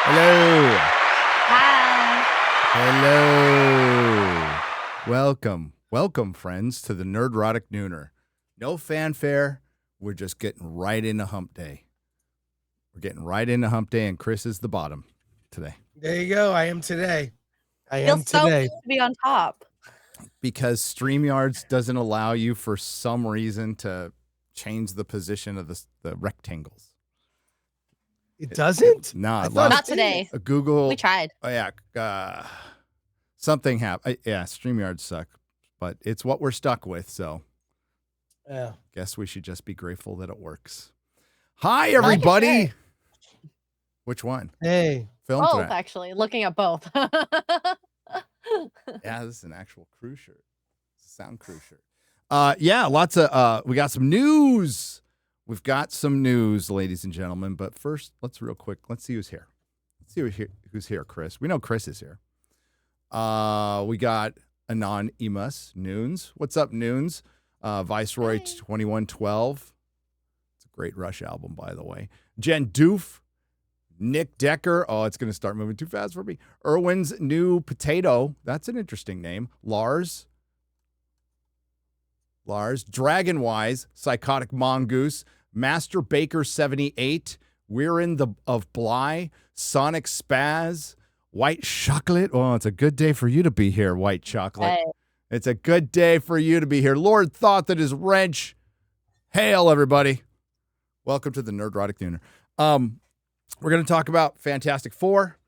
Hello. Hi. Hello. Welcome, friends, to the Nerdrotic Nooner. No fanfare. We're just getting right into hump day. And Chris is the bottom today. There you go. I am today. Feels so good to be on top. Because StreamYards doesn't allow you, for some reason, to change the position of the rectangles. It doesn't? Not today. Google. We tried. Oh, yeah. Something happened. Yeah, StreamYards suck, but it's what we're stuck with, so yeah. Guess we should just be grateful that it works. Hi, everybody. Which one? Hey. Both, actually. Looking at both. Yeah, this is an actual crew shirt. It's a sound crew shirt. Yeah, lots of we got some news. We've got some news, ladies and gentlemen. But first, let's see who's here. Let's see who's here, Chris. We know Chris is here. We got Anonymous Noons. What's up, Noons? Viceroy 2112. It's a great Rush album, by the way. Jen Doof. Nick Decker. Oh, it's going to start moving too fast for me. Irwin's New Potato. That's an interesting name. Lars. Dragonwise. Psychotic Mongoose. Master Baker 78. We're in the of Bly. Sonic Spaz. White Chocolate. Oh, it's a good day for you to be here, White Chocolate. Hey. It's a good day for you to be here. Lord Thought that is wrench. Hail, everybody. Welcome to the Nerdrotic Nooner. We're going to talk about Fantastic Four.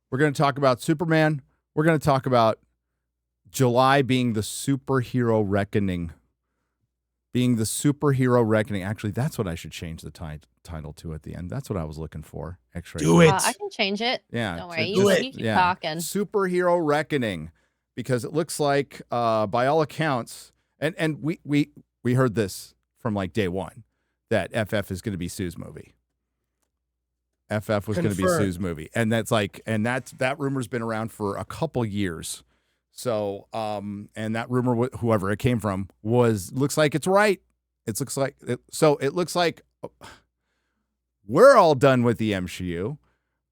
We're going to talk about Superman. We're going to talk about July being the superhero reckoning. Actually, that's what I should change the title to at the end. That's what I was looking for. X-ray. Do it. I can change it. Yeah. Don't worry. You keep talking. Superhero reckoning. Because it looks like, by all accounts, and we heard this from like day one, that FF is going to be Sue's movie. FF was going to be Sue's movie, and that rumor's been around for a couple years. So, and that rumor, whoever it came from, looks like it's right. It looks like we're all done with the MCU.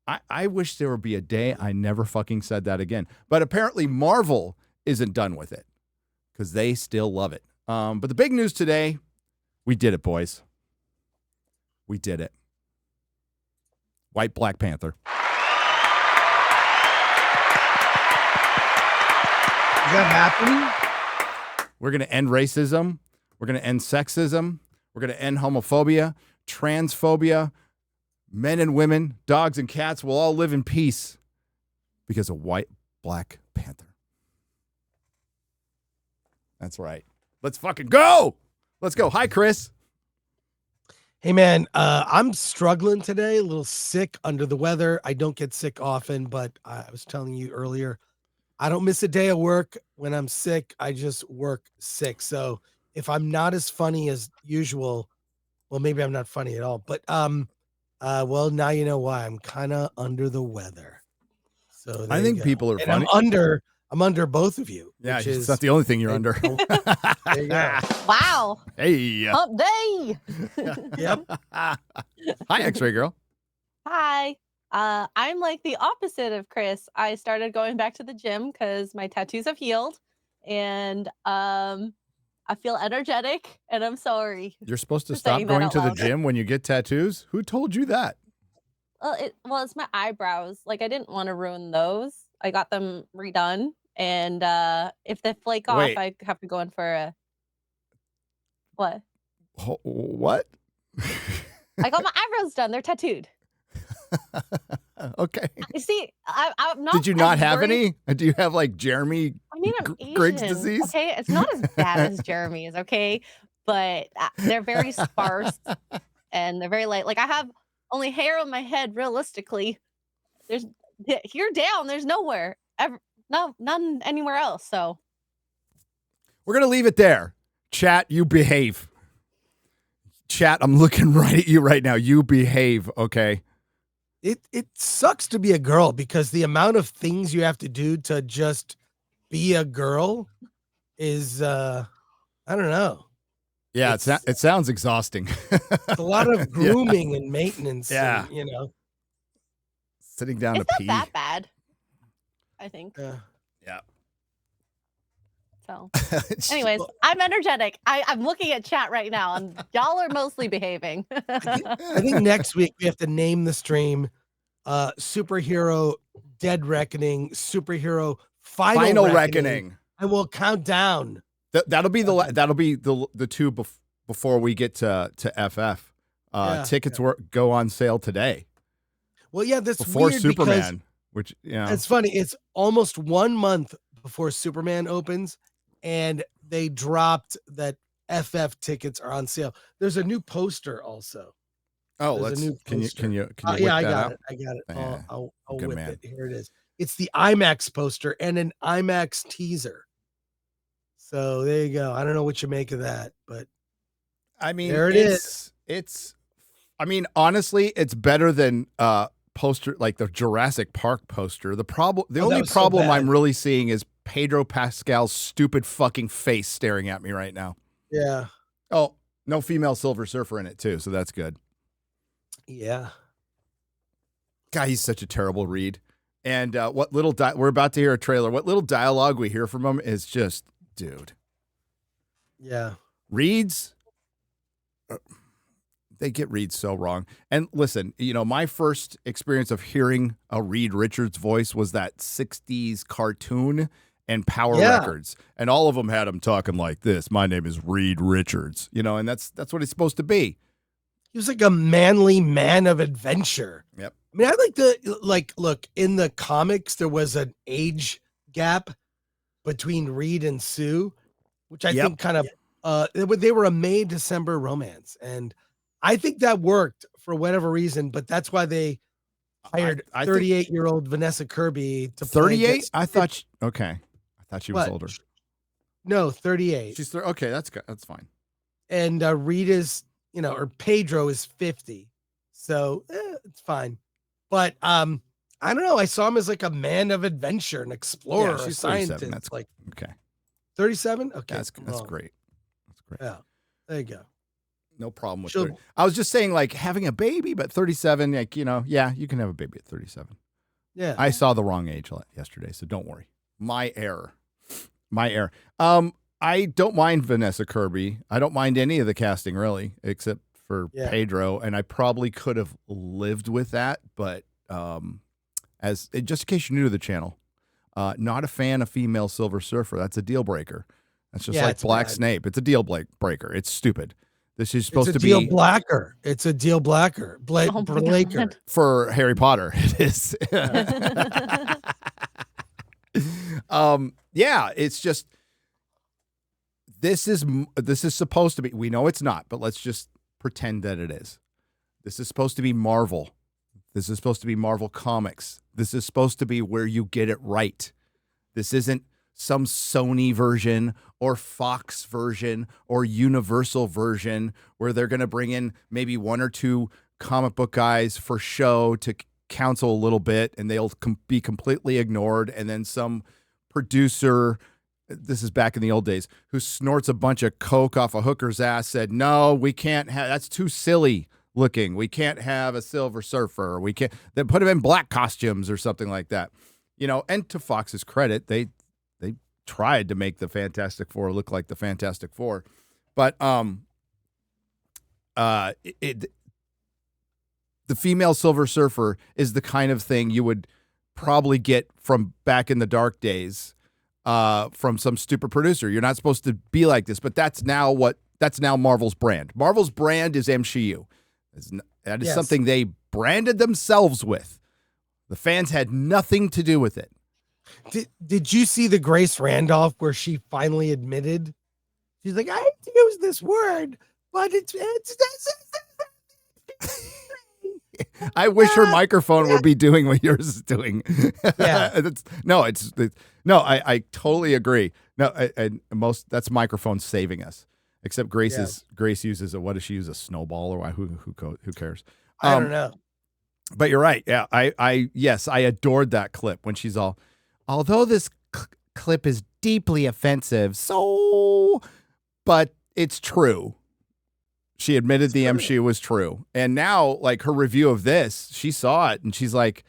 I wish there would be a day I never fucking said that again. But apparently Marvel isn't done with it because they still love it. But the big news today, we did it, boys. We did it. White Black Panther. Is that happening? We're going to end racism. We're going to end sexism. We're going to end homophobia, transphobia. Men and women, dogs and cats will all live in peace because of White Black Panther. That's right. Let's fucking go. Let's go. Hi, Chris. Hey, man, I'm struggling today, a little sick, under the weather. I don't get sick often, but I was telling you earlier, I don't miss a day of work. When I'm sick, I just work sick. So if I'm not as funny as usual, well, maybe I'm not funny at all, but well, now you know why. I'm kind of under the weather. So I think people are funny. I'm under both of you. Yeah, it's not the only thing you're under. There you go. Wow. Hey. Hump day. Yep. Hi, X-Ray Girl. Hi. I'm like the opposite of Chris. I started going back to the gym because my tattoos have healed, and I feel energetic, and I'm sorry. You're supposed to stop going to the gym when you get tattoos? Who told you that? Well, it's my eyebrows. Like, I didn't want to ruin those. I got them redone, and if they flake off, I have to go in for a... What? What? I got my eyebrows done. They're tattooed. Okay. See, I'm not... Did you not have any? Do you have, like, Jeremy Griggs disease? Okay, it's not as bad as Jeremy's, okay? But they're very sparse, and they're very light. Like, I have only hair on my head, realistically. There's... Here down, there's nowhere. None anywhere else, so... We're going to leave it there. Chat, you behave. Chat, I'm looking right at you right now. You behave, okay? It sucks to be a girl because the amount of things you have to do to just be a girl is I don't know. Yeah, it sounds exhausting. It's a lot of grooming and maintenance. Yeah. And, Sitting down It's to not pee. that bad, I think. Yeah. Yeah. So, anyways, I'm energetic. I'm looking at chat right now, and y'all are mostly behaving. I think next week we have to name the stream Superhero Dead Reckoning, Superhero Final Reckoning. And we'll count down. That'll be the two before we get to FF. Tickets go on sale today. Well, yeah, that's before weird Superman, because which it's funny. It's almost 1 month before Superman opens, and they dropped that FF tickets are on sale. There's a new poster also. Oh, There's a new poster. Can you whip yeah, I that got out? it. I got it. Yeah, I'll good whip man. it. Here it is. It's the IMAX poster and an IMAX teaser. So there you go. I don't know what you make of that, but I mean, there it is. It's. I mean, honestly, it's better than poster like the Jurassic Park poster. The only problem I'm really seeing is Pedro Pascal's stupid fucking face staring at me right now. Yeah. Oh, no female Silver Surfer in it too, so that's good. Yeah. God, he's such a terrible read. And what little we're about to hear a trailer. What little dialogue we hear from him is just, dude. Yeah. Reads. They get Reed so wrong. And listen, my first experience of hearing a Reed Richards voice was that 60s cartoon and Power Records. And all of them had him talking like this. My name is Reed Richards, and that's what he's supposed to be. He was like a manly man of adventure. Yep. I mean, I look, in the comics, there was an age gap between Reed and Sue, which I think kind of, they were a May December romance. And I think that worked for whatever reason, but that's why they hired 38-year-old Vanessa Kirby to play. 38? I thought she was older. No, 38. She's okay. That's good. That's fine. And Reed is, or Pedro is 50, so it's fine. But I don't know. I saw him as like a man of adventure, an explorer, a scientist. That's like okay. 37. Okay, that's great. That's great. Yeah, there you go. No problem with it. I was just saying, like, having a baby, but 37, like, you can have a baby at 37. Yeah. I saw the wrong age yesterday, so don't worry. My error. I don't mind Vanessa Kirby. I don't mind any of the casting, really, except for Pedro, and I probably could have lived with that, but just in case you're new to the channel, not a fan of female Silver Surfer. That's a deal breaker. That's just like Black Snape. It's a deal breaker. It's stupid. This is supposed to be deal blacker. It's a deal blacker. Blaker. For Harry Potter. It is. It's just this is supposed to be. We know it's not, but let's just pretend that it is. This is supposed to be Marvel. This is supposed to be Marvel Comics. This is supposed to be where you get it right. This isn't some Sony version or Fox version or Universal version where they're going to bring in maybe one or two comic book guys for show to counsel a little bit, and they'll be completely ignored. And then some producer, this is back in the old days, who snorts a bunch of coke off a hooker's ass said, no, we can't have, that's too silly looking. We can't have a Silver Surfer. We can't, they put him in black costumes or something like that. And to Fox's credit, they tried to make the Fantastic Four look like the Fantastic Four, but the female Silver Surfer is the kind of thing you would probably get from back in the dark days from some stupid producer. You're not supposed to be like this, but that's now Marvel's brand. Marvel's brand is MCU. That is something they branded themselves with. The fans had nothing to do with it. Did you see the Grace Randolph where she finally admitted? She's like, I hate to use this word, but it's I wish her microphone would be doing what yours is doing. Yeah. I totally agree. No, that's microphone saving us. Except Grace uses what does she use, a snowball, or who cares? I don't know. But you're right. Yeah, I adored that clip when she's all, although this clip is deeply offensive, but it's true. She admitted the MCU was true. And now, like, her review of this, she saw it and she's like,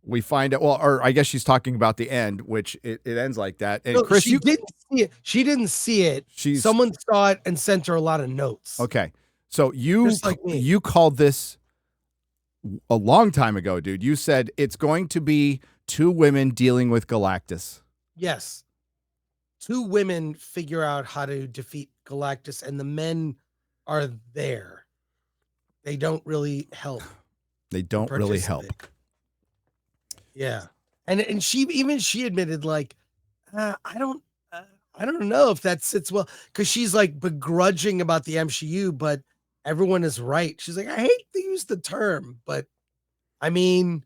we find out. Well, or I guess she's talking about the end, which it ends like that. And No, Chris, she didn't see it. She didn't see it. Someone saw it and sent her a lot of notes. Okay, so Just like me. you called this a long time ago, dude. You said it's going to be two women dealing with Galactus. Yes. Two women figure out how to defeat Galactus, and the men are there. They don't really help. They don't really help. Yeah. And she admitted, like, I don't know if that sits well, because she's like begrudging about the MCU, but everyone is right. She's like, I hate to use the term, but I mean,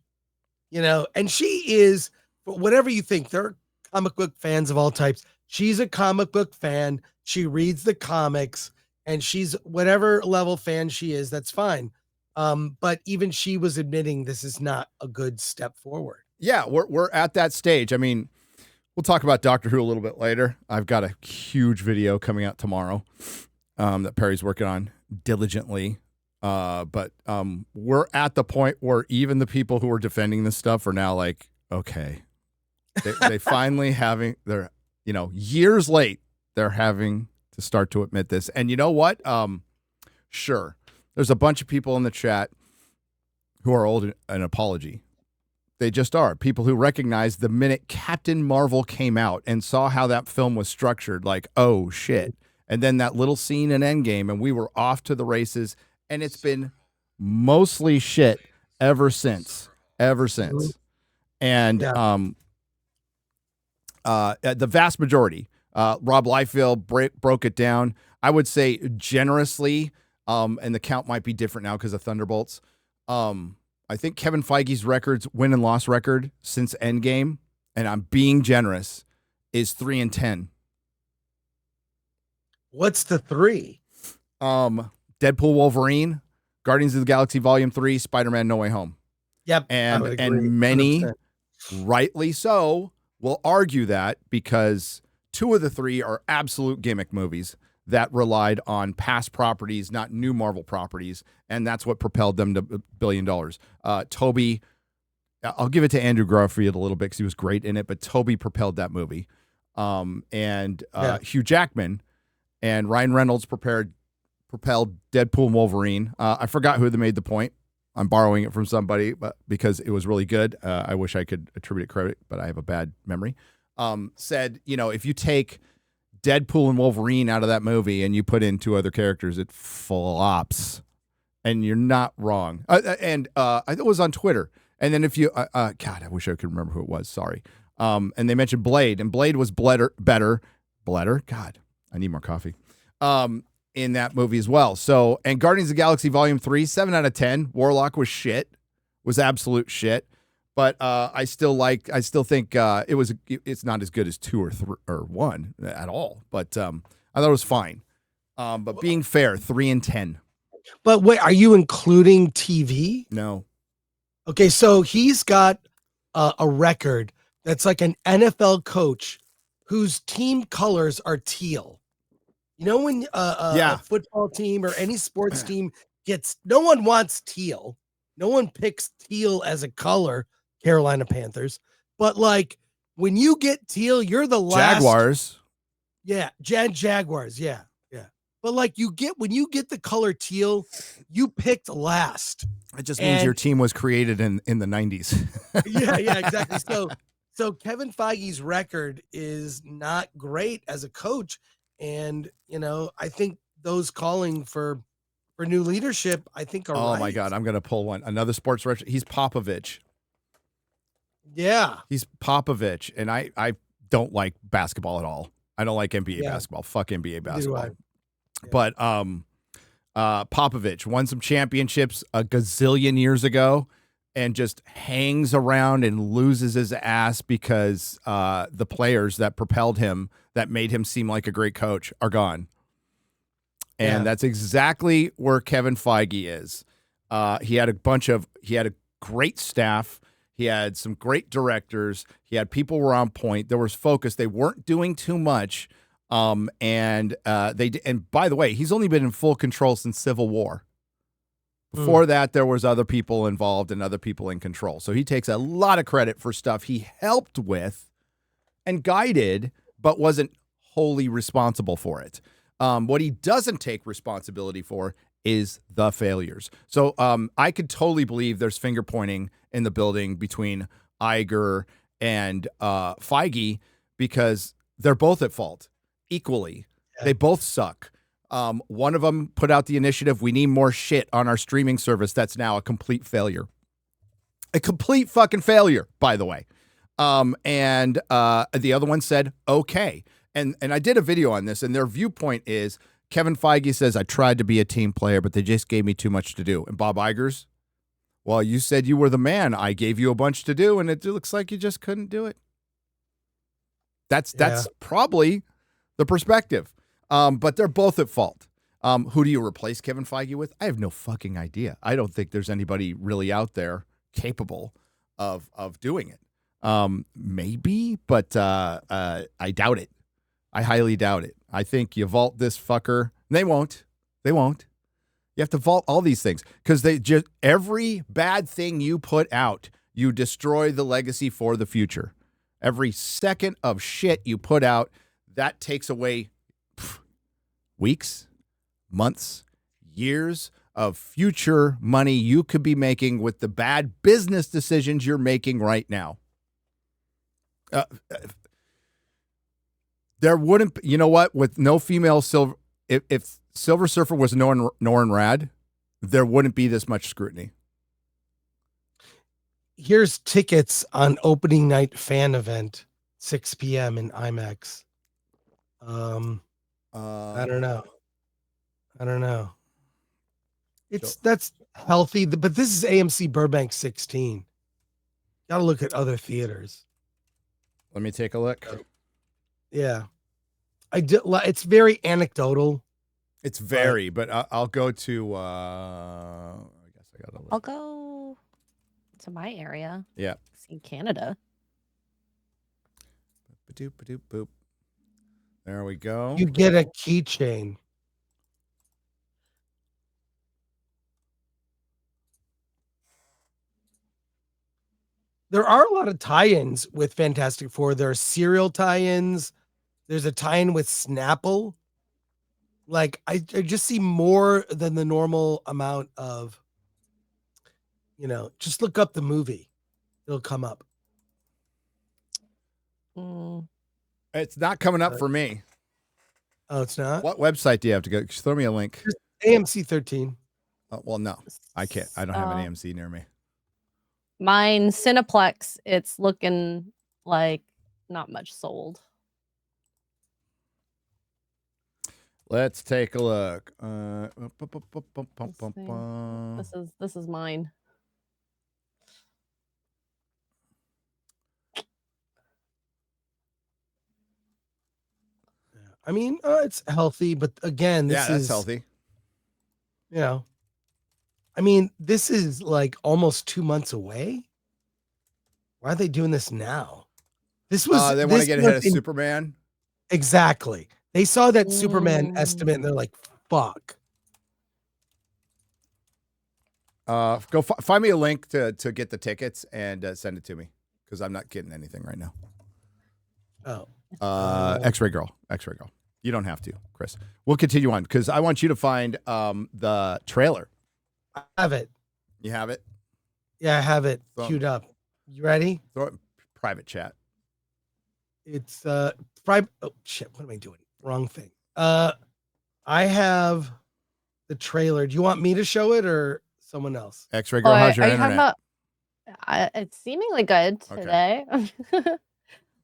and she is, whatever you think, there are comic book fans of all types. She's a comic book fan. She reads the comics, and she's whatever level fan she is, that's fine. But even she was admitting this is not a good step forward. Yeah, we're at that stage. I mean, we'll talk about Doctor Who a little bit later. I've got a huge video coming out tomorrow that Perry's working on diligently. But we're at the point where even the people who are defending this stuff are now like, okay, they finally they're, years late, they're having to start to admit this. And you know what? Sure. There's a bunch of people in the chat who are old an apology. They just are. People who recognize the minute Captain Marvel came out and saw how that film was structured, like, oh, shit. And then that little scene in Endgame, and we were off to the races, and it's been mostly shit ever since. And the vast majority, Rob Liefeld broke it down, I would say generously, and the count might be different now because of Thunderbolts. I think Kevin Feige's win and loss record since Endgame, and I'm being generous, is 3-10. What's the 3? Deadpool, Wolverine, Guardians of the Galaxy Volume 3, Spider-Man No Way Home. Yep. And many, 100%. Rightly so, will argue that because 2 of the 3 are absolute gimmick movies that relied on past properties, not new Marvel properties, and that's what propelled them to $1 billion. Toby, I'll give it to Andrew Garfield a little bit because he was great in it, but Toby propelled that movie. Hugh Jackman and Ryan Reynolds propelled Deadpool and Wolverine. I forgot who made the point. I'm borrowing it from somebody, but because it was really good. I wish I could attribute credit, but I have a bad memory. Said, if you take Deadpool and Wolverine out of that movie and you put in 2 other characters, it flops. And you're not wrong. I think it was on Twitter. And then if you, God, I wish I could remember who it was. Sorry. And they mentioned Blade, and Blade was better. God, I need more coffee. In that movie as well. So, and Guardians of the Galaxy Volume 3, 7 out of 10. Warlock was absolute shit. But I still think it's not as good as 2 or 3 or 1 at all. But I thought it was fine. But being fair, 3-10. But wait, are you including TV? No. Okay, so he's got a record that's like an NFL coach whose team colors are teal. When a football team or any sports team no one wants teal. No one picks teal as a color. Carolina Panthers, but like when you get teal, you're the last. Jaguars. Yeah, Jaguars. Yeah. But like when you get the color teal, you picked last. It just means your team was created in the 90s. yeah, exactly. So Kevin Feige's record is not great as a coach, and I think those calling for new leadership, I think are right. Oh my God, I'm gonna pull another sports record. He's Popovich. Yeah. He's Popovich, and I don't like basketball at all. I don't like NBA basketball. Fuck NBA basketball. But Popovich won some championships a gazillion years ago and just hangs around and loses his ass because the players that propelled him, that made him seem like a great coach, are gone. And that's exactly where Kevin Feige is. He had a great staff. He had some great directors. He had people who were on point. There was focus. They weren't doing too much. And by the way, he's only been in full control since Civil War. Before that, there was other people involved and other people in control. So he takes a lot of credit for stuff he helped with and guided, but wasn't wholly responsible for it. What he doesn't take responsibility for is the failures. So I could totally believe there's finger pointing in the building between Iger and Feige, because they're both at fault equally. Yeah. They both suck. One of them put out the initiative, we need more shit on our streaming service. That's now a complete failure. A complete fucking failure, by the way. And the other one said, okay. And I did a video on this, and their viewpoint is Kevin Feige says, I tried to be a team player, but they just gave me too much to do. And Bob Iger's, well, you said you were the man. I gave you a bunch to do, and it looks like you just couldn't do it. That's probably the perspective. But they're both at fault. Who do you replace Kevin Feige with? I have no fucking idea. I don't think there's anybody really out there capable of doing it. Maybe, but I doubt it. I highly doubt it. I think you vault this fucker. They won't. You have to vault all these things because every bad thing you put out, you destroy the legacy for the future. Every second of shit you put out, that takes away weeks, months, years of future money you could be making with the bad business decisions you're making right now. There wouldn't, you know what? With no female Silver, if Silver Surfer was Norrin Rad, there wouldn't be this much scrutiny. Here's tickets on opening night fan event, 6 p.m. in IMAX. I don't know. That's healthy, but this is AMC Burbank 16. Got to look at other theaters. Let me take a look. Yeah, I did. It's very anecdotal. It's very, but I'll go to. I guess I gotta look. I'll go to my area. Yeah, see Canada. Ba-doop, ba-doop, boop. There we go. You get a keychain. There are a lot of tie-ins with Fantastic Four. There are serial tie-ins. There's a tie-in with Snapple. Like, I just see more than the normal amount of, just look up the movie. It'll come up. It's not coming up for me. Oh, it's not? What website do you have to go? Just throw me a link. Just AMC 13. Well, no, I can't. I don't have an AMC near me. Mine, Cineplex, it's looking like not much sold. Let's take a look. This is mine. I mean, it's healthy, but again, this that's is healthy. I mean, this is like almost 2 months away. Why are they doing this now? This was they want to get ahead of Superman. Exactly. They saw that Superman estimate and they're like, fuck. Go find me a link to get the tickets and send it to me because I'm not getting anything right now. Oh. X-Ray Girl. You don't have to, Chris. We'll continue on because I want you to find the trailer. I have it. You have it? Yeah, I have it queued up. You ready? Throw it in private chat. It's private. Oh shit! What am I doing? Wrong thing. I have the trailer. Do you want me to show it or someone else? X-Ray Girl, how's your internet? It's seemingly good today. Okay.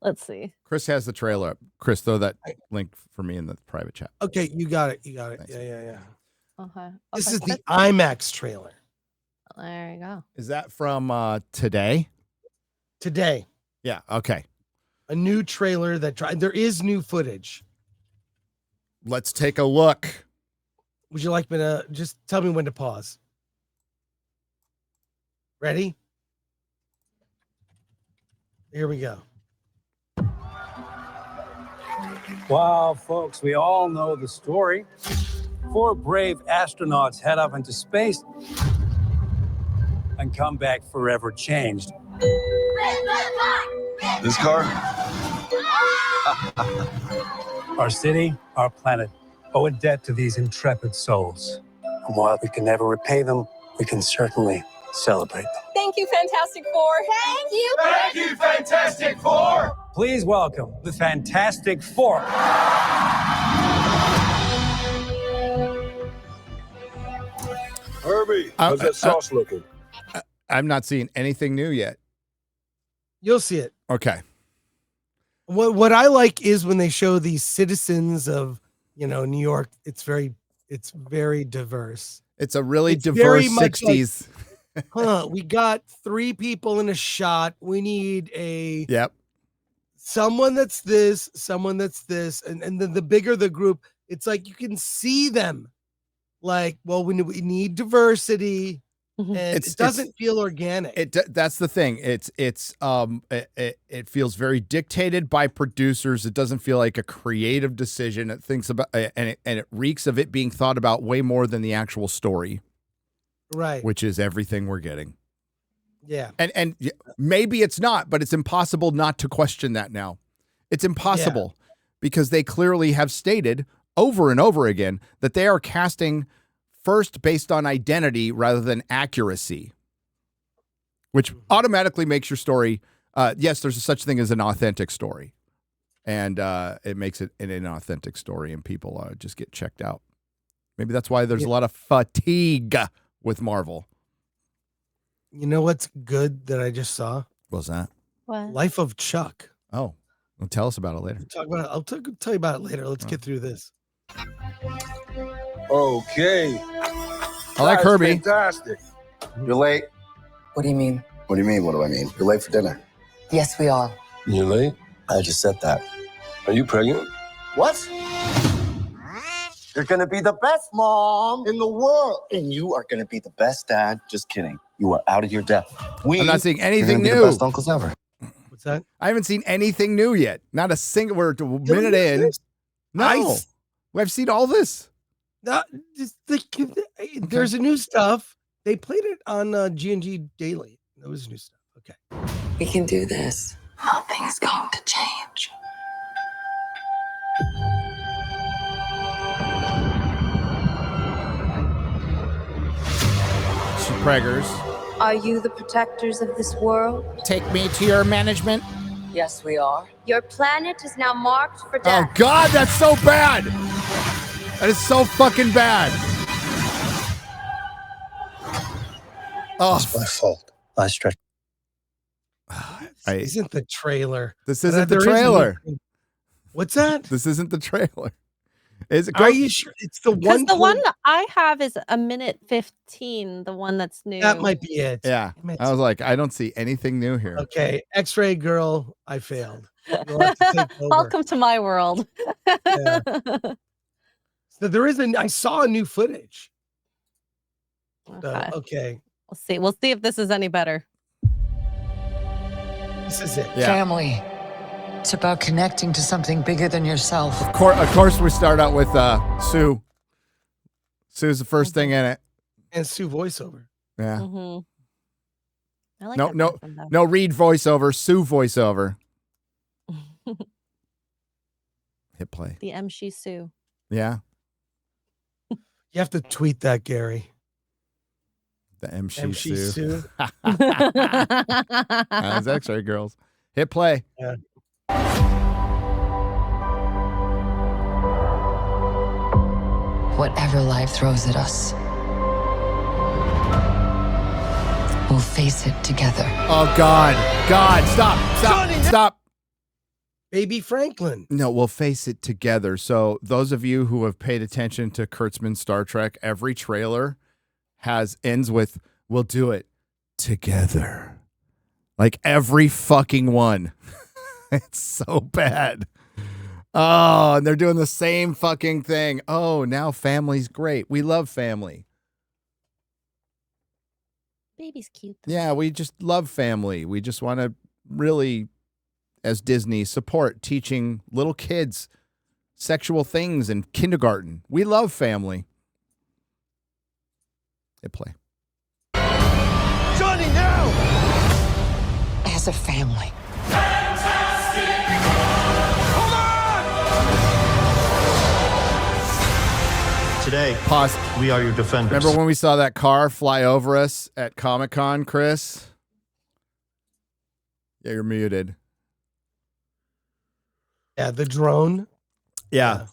Let's see. Chris has the trailer up. Chris, throw that link for me in the private chat. Okay, you got it. Thanks. Yeah. Okay. This is the IMAX trailer. There you go. Is that from today? Today. Yeah. Okay. A new trailer there is new footage. Let's take a look. Would you like me to just tell me when to pause? Ready? Here we go. Wow, folks, we all know the story. 4 brave astronauts head up into space and come back forever changed. This car? Our city, our planet, owe a debt to these intrepid souls. And while we can never repay them, we can certainly celebrate them. Thank you, Fantastic Four. Thank you. Thank you, Fantastic Four! Please welcome the Fantastic Four. Herbie, how's that sauce looking? I'm not seeing anything new yet. You'll see it. Okay. What I like is when they show these citizens of, New York. It's very diverse. It's a really It's diverse very much 60s. We got 3 people in a shot. We need Yep. someone that's this, someone that's this, and then the bigger the group, it's like you can see them. Like, well, we need diversity, and it doesn't feel organic. That's the thing. It feels very dictated by producers. It doesn't feel like a creative decision. It thinks about and it reeks of it being thought about way more than the actual story, Right. which is everything we're getting. Yeah. And maybe it's not, but it's impossible not to question that now. It's impossible because they clearly have stated over and over again that they are casting first based on identity rather than accuracy, which automatically makes your story. Yes, there's such thing as an authentic story, and it makes it an inauthentic story, and people just get checked out. Maybe that's why there's a lot of fatigue with Marvel. You know what's good that I just saw? What's that? What? Life of Chuck. Oh, well, tell us about it later. I'll tell you about it later. Let's get through this. Okay. I like That's Herbie. Fantastic. You're late. What do you mean? What do you mean? What do I mean? You're late for dinner. Yes, we are. You're late? I just said that. Are you pregnant? What? You're gonna be the best mom in the world. And you are gonna be the best dad. Just kidding. You are out of your depth. I'm not seeing You're anything gonna be new. the best uncles ever. What's that? I haven't seen anything new yet. Not a single. We're a minute in. No, I've seen all this. There's a new stuff. They played it on G&G Daily. That was new stuff. Okay. We can do this. Nothing's going to change. She preggers. Are you the protectors of this world? Take me to your management. Yes, we are. Your planet is now marked for Oh death. God, that's so bad. That is so fucking bad. Oh, It's my fault. I stretched. This isn't the trailer. This isn't the There trailer. What's that? This isn't the trailer. Is it? Are you sure? It's the Because one. the one I have is a minute 15, the one that's new. That might be it. Yeah. I was like, I don't see anything new here. Okay. X-ray girl, I failed. You'll have to take over. Welcome to my world. Yeah. So there is I saw a new footage. Okay. Okay. We'll see if this is any better. This is it. Yeah. Family. It's about connecting to something bigger than yourself. Of course, we start out with Sue. Sue's the first thing in it. And Sue voiceover. Yeah. Mm-hmm. I like No, that no, person, though. no. Reed voiceover. Sue voiceover. Hit play. The MC Sue. Yeah. You have to tweet that, Gary. The MC MC Sue. Sue. That's X-ray girls. Hit play. Yeah. Whatever life throws at us, we'll face it together. Oh God. Stop. Baby Franklin. No, we'll face it together. So those of you who have paid attention to Kurtzman's Star Trek, every trailer ends with "We'll do it together." Like every fucking one. It's so bad. Oh, and they're doing the same fucking thing. Oh, now family's great. We love family. Baby's cute. Though. Yeah, we just love family. We just want to really, as Disney, support teaching little kids sexual things in kindergarten. We love family. Hit play. John running now! As a family. Today, Pause. we are your defenders. Remember when we saw that car fly over us at Comic-Con, Chris? Yeah, you're muted. Yeah, the drone. Yeah.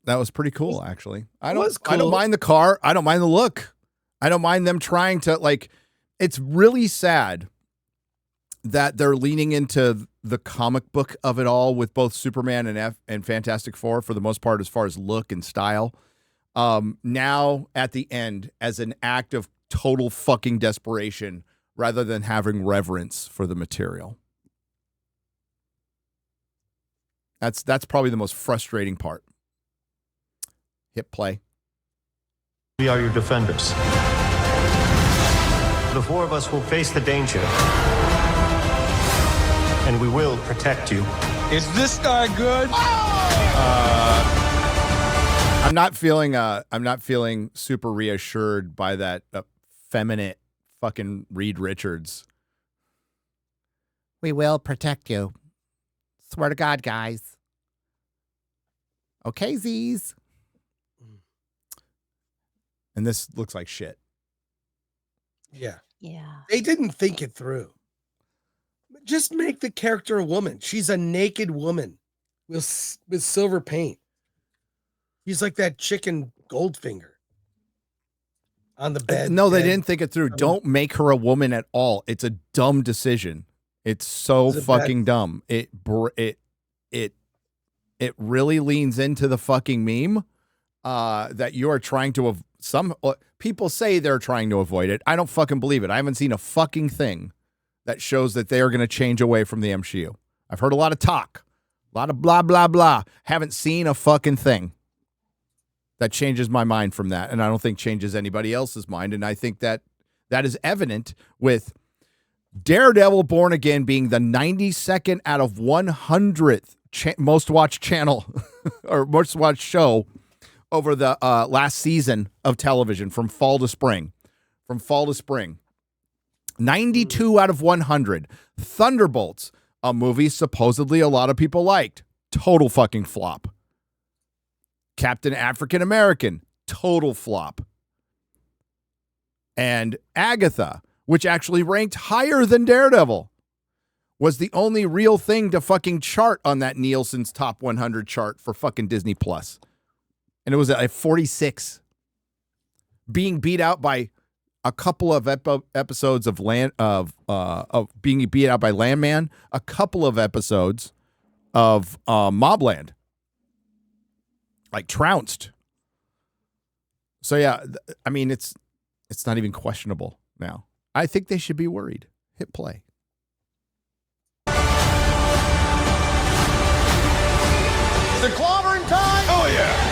That was pretty cool, actually. I don't cool. mind the car. I don't mind the look. I don't mind them trying to, like, it's really sad that they're leaning into the comic book of it all with both Superman and Fantastic Four for the most part, as far as look and style. Now at the end, as an act of total fucking desperation, rather than having reverence for the material. That's probably the most frustrating part. Hit play. We are your defenders. The four of us will face the danger. And we will protect you. Is this guy good? I'm not feeling super reassured by that effeminate fucking Reed Richards. We will protect you. Swear to God, guys. Okay, Z's. And this looks like shit. Yeah. Yeah. They didn't think it through. Just make the character a woman. She's a naked woman with silver paint. He's like that chicken Goldfinger on the bed. No, they didn't think it through. Don't make her a woman at all. It's a dumb decision. It's so fucking dumb. It really leans into the fucking meme that you are trying to some people say they're trying to avoid it. I don't fucking believe it. I haven't seen a fucking thing that shows that they are going to change away from the MCU. I've heard a lot of talk, a lot of blah, blah, blah. Haven't seen a fucking thing that changes my mind from that. And I don't think changes anybody else's mind. And I think that is evident with Daredevil Born Again being the 92nd out of 100th most watched channel or most watched show over the last season of television from fall to spring. 92 out of 100. Thunderbolts, a movie supposedly a lot of people liked. Total fucking flop. Captain African American, total flop. And Agatha, which actually ranked higher than Daredevil, was the only real thing to fucking chart on that Nielsen's top 100 chart for fucking Disney Plus. And it was at 46. Being beat out by a couple of episodes of being beat out by Landman, a couple of episodes of Mobland. Like trounced. So yeah, I mean it's not even questionable now. I think they should be worried. Hit play. The clobbering time? Oh yeah!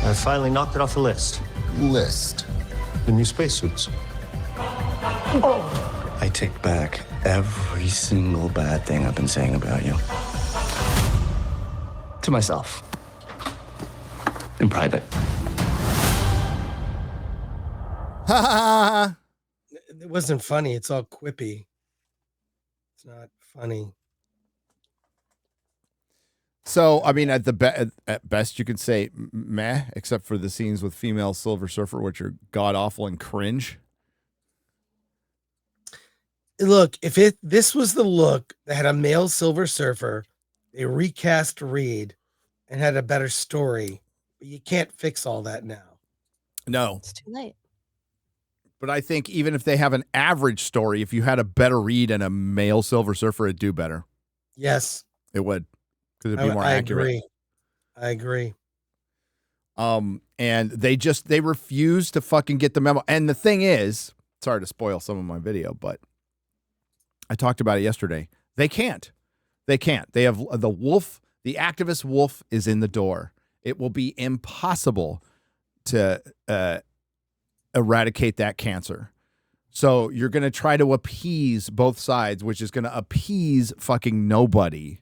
I finally knocked it off the list. List. The new spacesuits. I take back every single bad thing I've been saying about you. To myself. In private. It wasn't funny. It's all quippy. It's not funny. So, I mean, at best, you could say meh, except for the scenes with female Silver Surfer, which are god awful and cringe. Look, if this was the look that had a male Silver Surfer, they recast Reed and had a better story, but you can't fix all that now. No, It's too late. but I think even if they have an average story, if you had a better Reed and a male Silver Surfer, it'd do better. Yes, it would. Because it'd be more accurate. I agree. And they refuse to fucking get the memo. And the thing is, sorry to spoil some of my video, but I talked about it yesterday. They can't. They have the wolf, the activist wolf is in the door. It will be impossible to eradicate that cancer. So you're going to try to appease both sides, which is going to appease fucking nobody.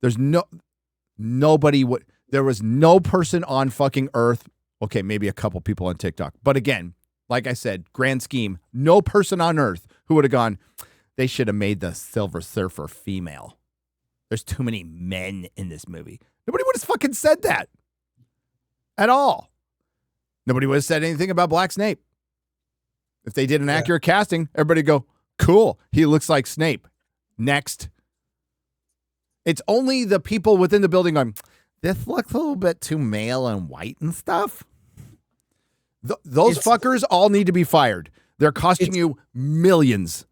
There's nobody would. There was no person on fucking Earth. Okay, maybe a couple people on TikTok. But again, like I said, grand scheme, no person on Earth who would have gone, they should have made the Silver Surfer female. There's too many men in this movie. Nobody would have fucking said that at all. Nobody would have said anything about Black Snape. If they did an accurate casting, everybody would go, cool, he looks like Snape. Next. It's only the people within the building going, this looks a little bit too male and white and stuff. Those fuckers all need to be fired. They're costing you millions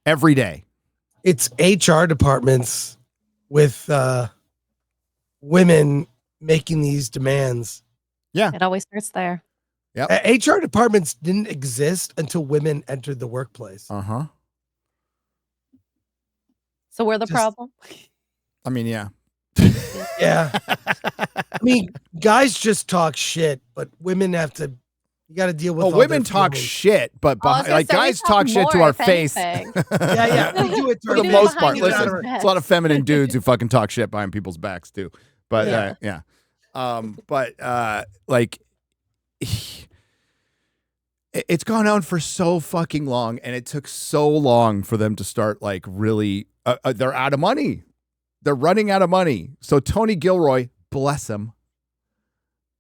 every day. It's HR departments with women making these demands. Yeah. It always starts there. Yep. HR departments didn't exist until women entered the workplace. Uh-huh. So we're the problem? I mean, yeah. Yeah. I mean, guys just talk shit, but women have to, you got to deal with all women their talk feelings. shit, but like guys talk shit to more, our if face. anything. Yeah. We do it to For our the face. most part. behind Listen, each other's it's a lot of feminine dudes who fucking talk shit behind people's backs too. But Yeah. like it's gone on for so fucking long, and it took so long for them to start like really they're out of money. They're running out of money. So Tony Gilroy, bless him,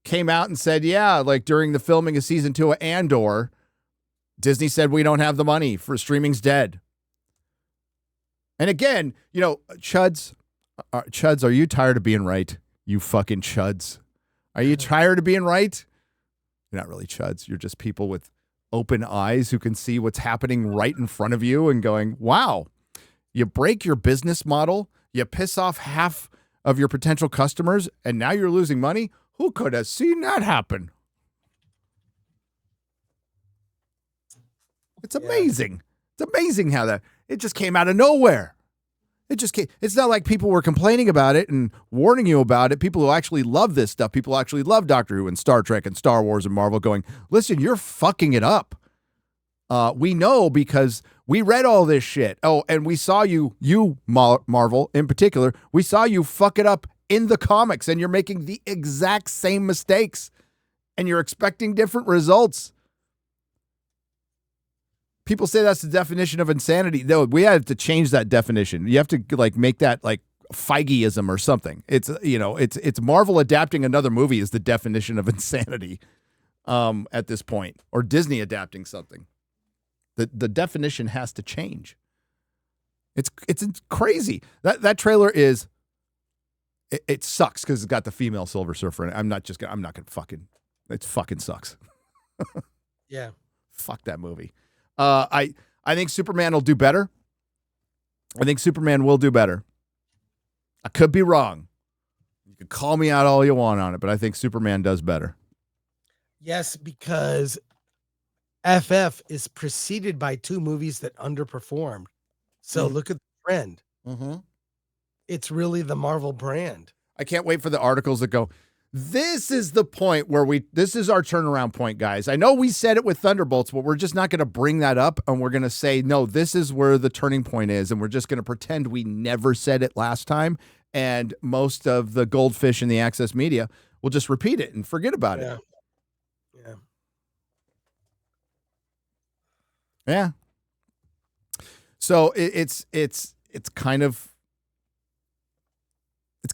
came out and said, yeah, like during the filming of season 2 of Andor, Disney said we don't have the money for streaming's dead. And again, you know, chuds, are you tired of being right? You fucking chuds. Are you tired of being right? You're not really chuds. You're just people with open eyes who can see what's happening right in front of you and going, wow, you break your business model, you piss off half of your potential customers, and now you're losing money? Who could have seen that happen? It's amazing. It's amazing how it just came out of nowhere. It just came. It's not like people were complaining about it and warning you about it. People who actually love this stuff, people who actually love Doctor Who and Star Trek and Star Wars and Marvel going, listen, you're fucking it up. We know because we read all this shit. Oh, and we saw you Marvel in particular, we saw you fuck it up in the comics, and you're making the exact same mistakes and you're expecting different results. People say that's the definition of insanity. No, we have to change that definition. You have to like make that like Feigeism or something. It's, you know, it's Marvel adapting another movie is the definition of insanity at this point, or Disney adapting something. The definition has to change. It's crazy. That trailer is it sucks because it's got the female Silver Surfer in it. I'm not gonna fucking, it fucking sucks. Yeah. Fuck that movie. I think Superman will do better. I think Superman will do better. I could be wrong. You can call me out all you want on it, but I think Superman does better. Yes, because FF is preceded by 2 movies that underperformed. So look at the trend. Mm-hmm. It's really the Marvel brand. I can't wait for the articles that go, this is the point where this is our turnaround point, guys. I know we said it with Thunderbolts, but we're just not going to bring that up. And we're going to say, no, this is where the turning point is. And we're just going to pretend we never said it last time. And most of the goldfish in the access media will just repeat it and forget about it. Yeah. Yeah. So it's kind of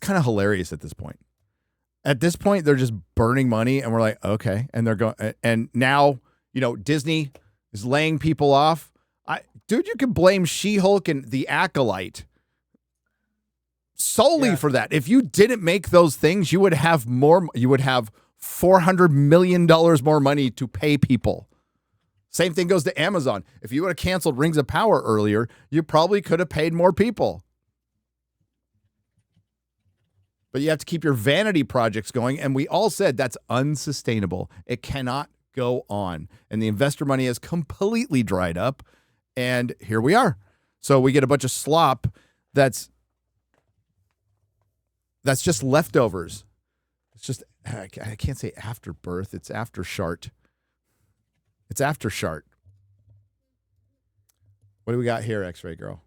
hilarious at this point. At this point, they're just burning money, and we're like, okay. And they're going, and now, you know, Disney is laying people off. Dude, you can blame She-Hulk and The Acolyte solely for that. If you didn't make those things, you would have $400 million more money to pay people. Same thing goes to Amazon. If you would have canceled Rings of Power earlier, you probably could have paid more people. But you have to keep your vanity projects going. And we all said that's unsustainable. It cannot go on. And the investor money has completely dried up. And here we are. So we get a bunch of slop that's just leftovers. It's just, I can't say afterbirth. It's after shart. It's after shart. What do we got here, X-Ray Girl?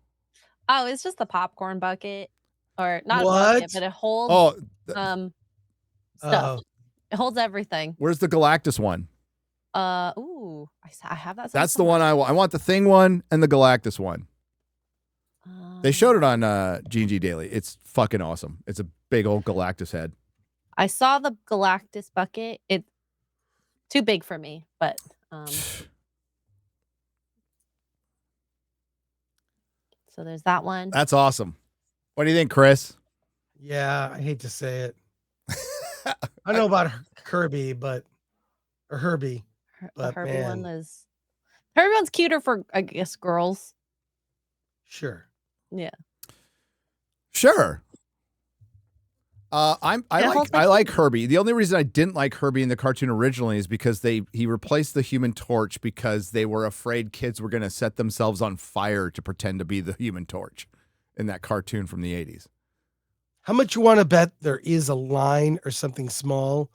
Oh, it's just the popcorn bucket. Or not What? a bucket, but it holds stuff. It holds everything. Where's the Galactus one? Ooh, I have that. That's the one I want. I want the Thing one and the Galactus one. They showed it on G&G Daily. It's fucking awesome. It's a big old Galactus head. I saw the Galactus bucket. It's too big for me, but so there's that one. That's awesome. What do you think, Chris? Yeah, I hate to say it. I don't know about Herbie, but The Herbie one is. Herbie one's cuter for, I guess, girls. Sure. Yeah. Sure. I like Herbie. The only reason I didn't like Herbie in the cartoon originally is because he replaced the Human Torch because they were afraid kids were going to set themselves on fire to pretend to be the Human Torch in that cartoon from the 80s. How much you want to bet there is a line or something small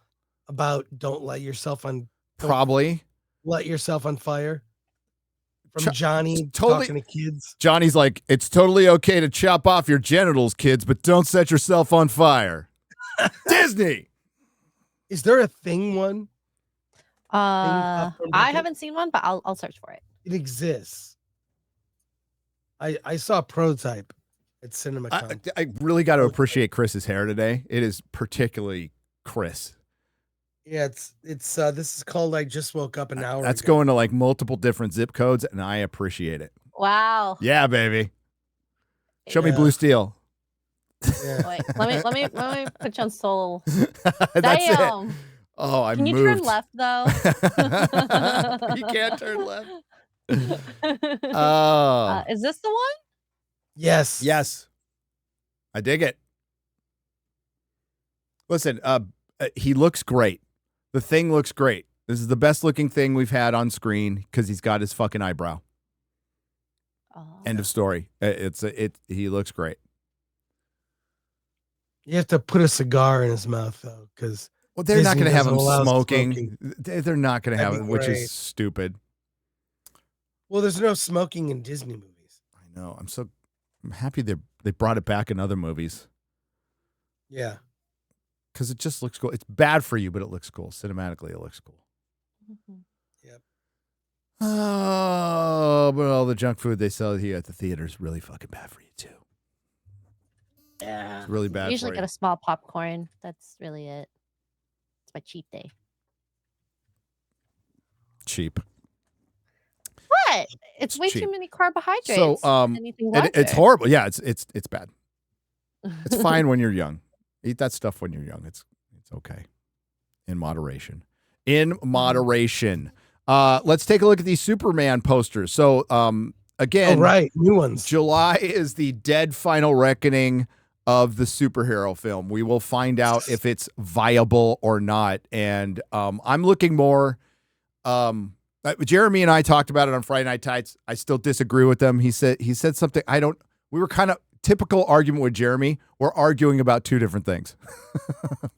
about don't let yourself on fire? From Johnny talking to kids. Johnny's like, it's totally okay to chop off your genitals, kids, but don't set yourself on fire. Disney. Is there a Thing one? I haven't seen one, but I'll search for it. It exists. I saw a prototype at CinemaCon. I really got to appreciate Chris's hair today. It is particularly Chris. Yeah, it's this is called I Just Woke Up an Hour That's ago. going to like multiple different zip codes, and I appreciate it. Wow. Yeah, baby. Show me Blue Steel. Yeah. Wait, let me put you on Soul. That's Damn. it. Oh, I Can you moved. turn left though? You can't turn left. Is this the one? Yes. Yes. I dig it. Listen, he looks great. The Thing looks great. This is the best looking thing we've had on screen because he's got his fucking eyebrow. End of story. He looks great. You have to put a cigar in his mouth though, because they're not going to have him smoking. smoking. They're not going to have it, which is stupid. Well, there's no smoking in Disney movies. I know. I'm happy they brought it back in other movies. Yeah. Because it just looks cool. It's bad for you, but it looks cool. Cinematically, it looks cool. Mm-hmm. Yep. Oh, but all the junk food they sell here at the theater is really fucking bad for you, too. Yeah. It's really bad I usually for get you. a small popcorn. That's really it. It's my cheat day. Cheap. What? It's way cheap. too many carbohydrates. So, anything it's larger. horrible. Yeah, it's bad. It's fine when you're young. Eat that stuff when you're young. It's okay. In moderation. In moderation. Let's take a look at these Superman posters. So, again, right, new ones. July is the dead final reckoning of the superhero film. We will find out if it's viable or not. And I'm looking more. Jeremy and I talked about it on Friday Night Tights. I still disagree with them. He said something. We were kind of typical argument with Jeremy. We're arguing about two different things,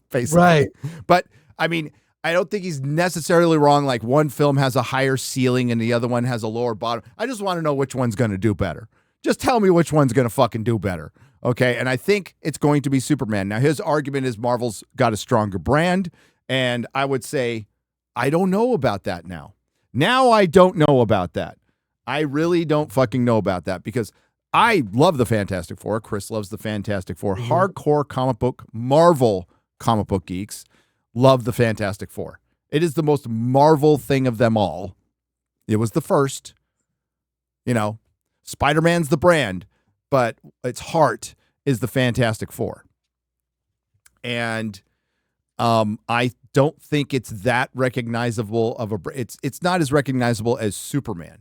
basically. Right. But I mean, I don't think he's necessarily wrong. Like one film has a higher ceiling and the other one has a lower bottom. I just want to know which one's going to do better. Just tell me which one's going to fucking do better. Okay. And I think it's going to be Superman. Now, his argument is Marvel's got a stronger brand. And I would say, I don't know about that now. Now I don't know about that. I really don't fucking know about that because I love the Fantastic Four. Chris loves the Fantastic Four. Mm-hmm. Hardcore comic book, Marvel comic book geeks love the Fantastic Four. It is the most Marvel thing of them all. It was the first. Spider-Man's the brand, but its heart is the Fantastic Four. And I don't think it's that recognizable of it's not as recognizable as Superman.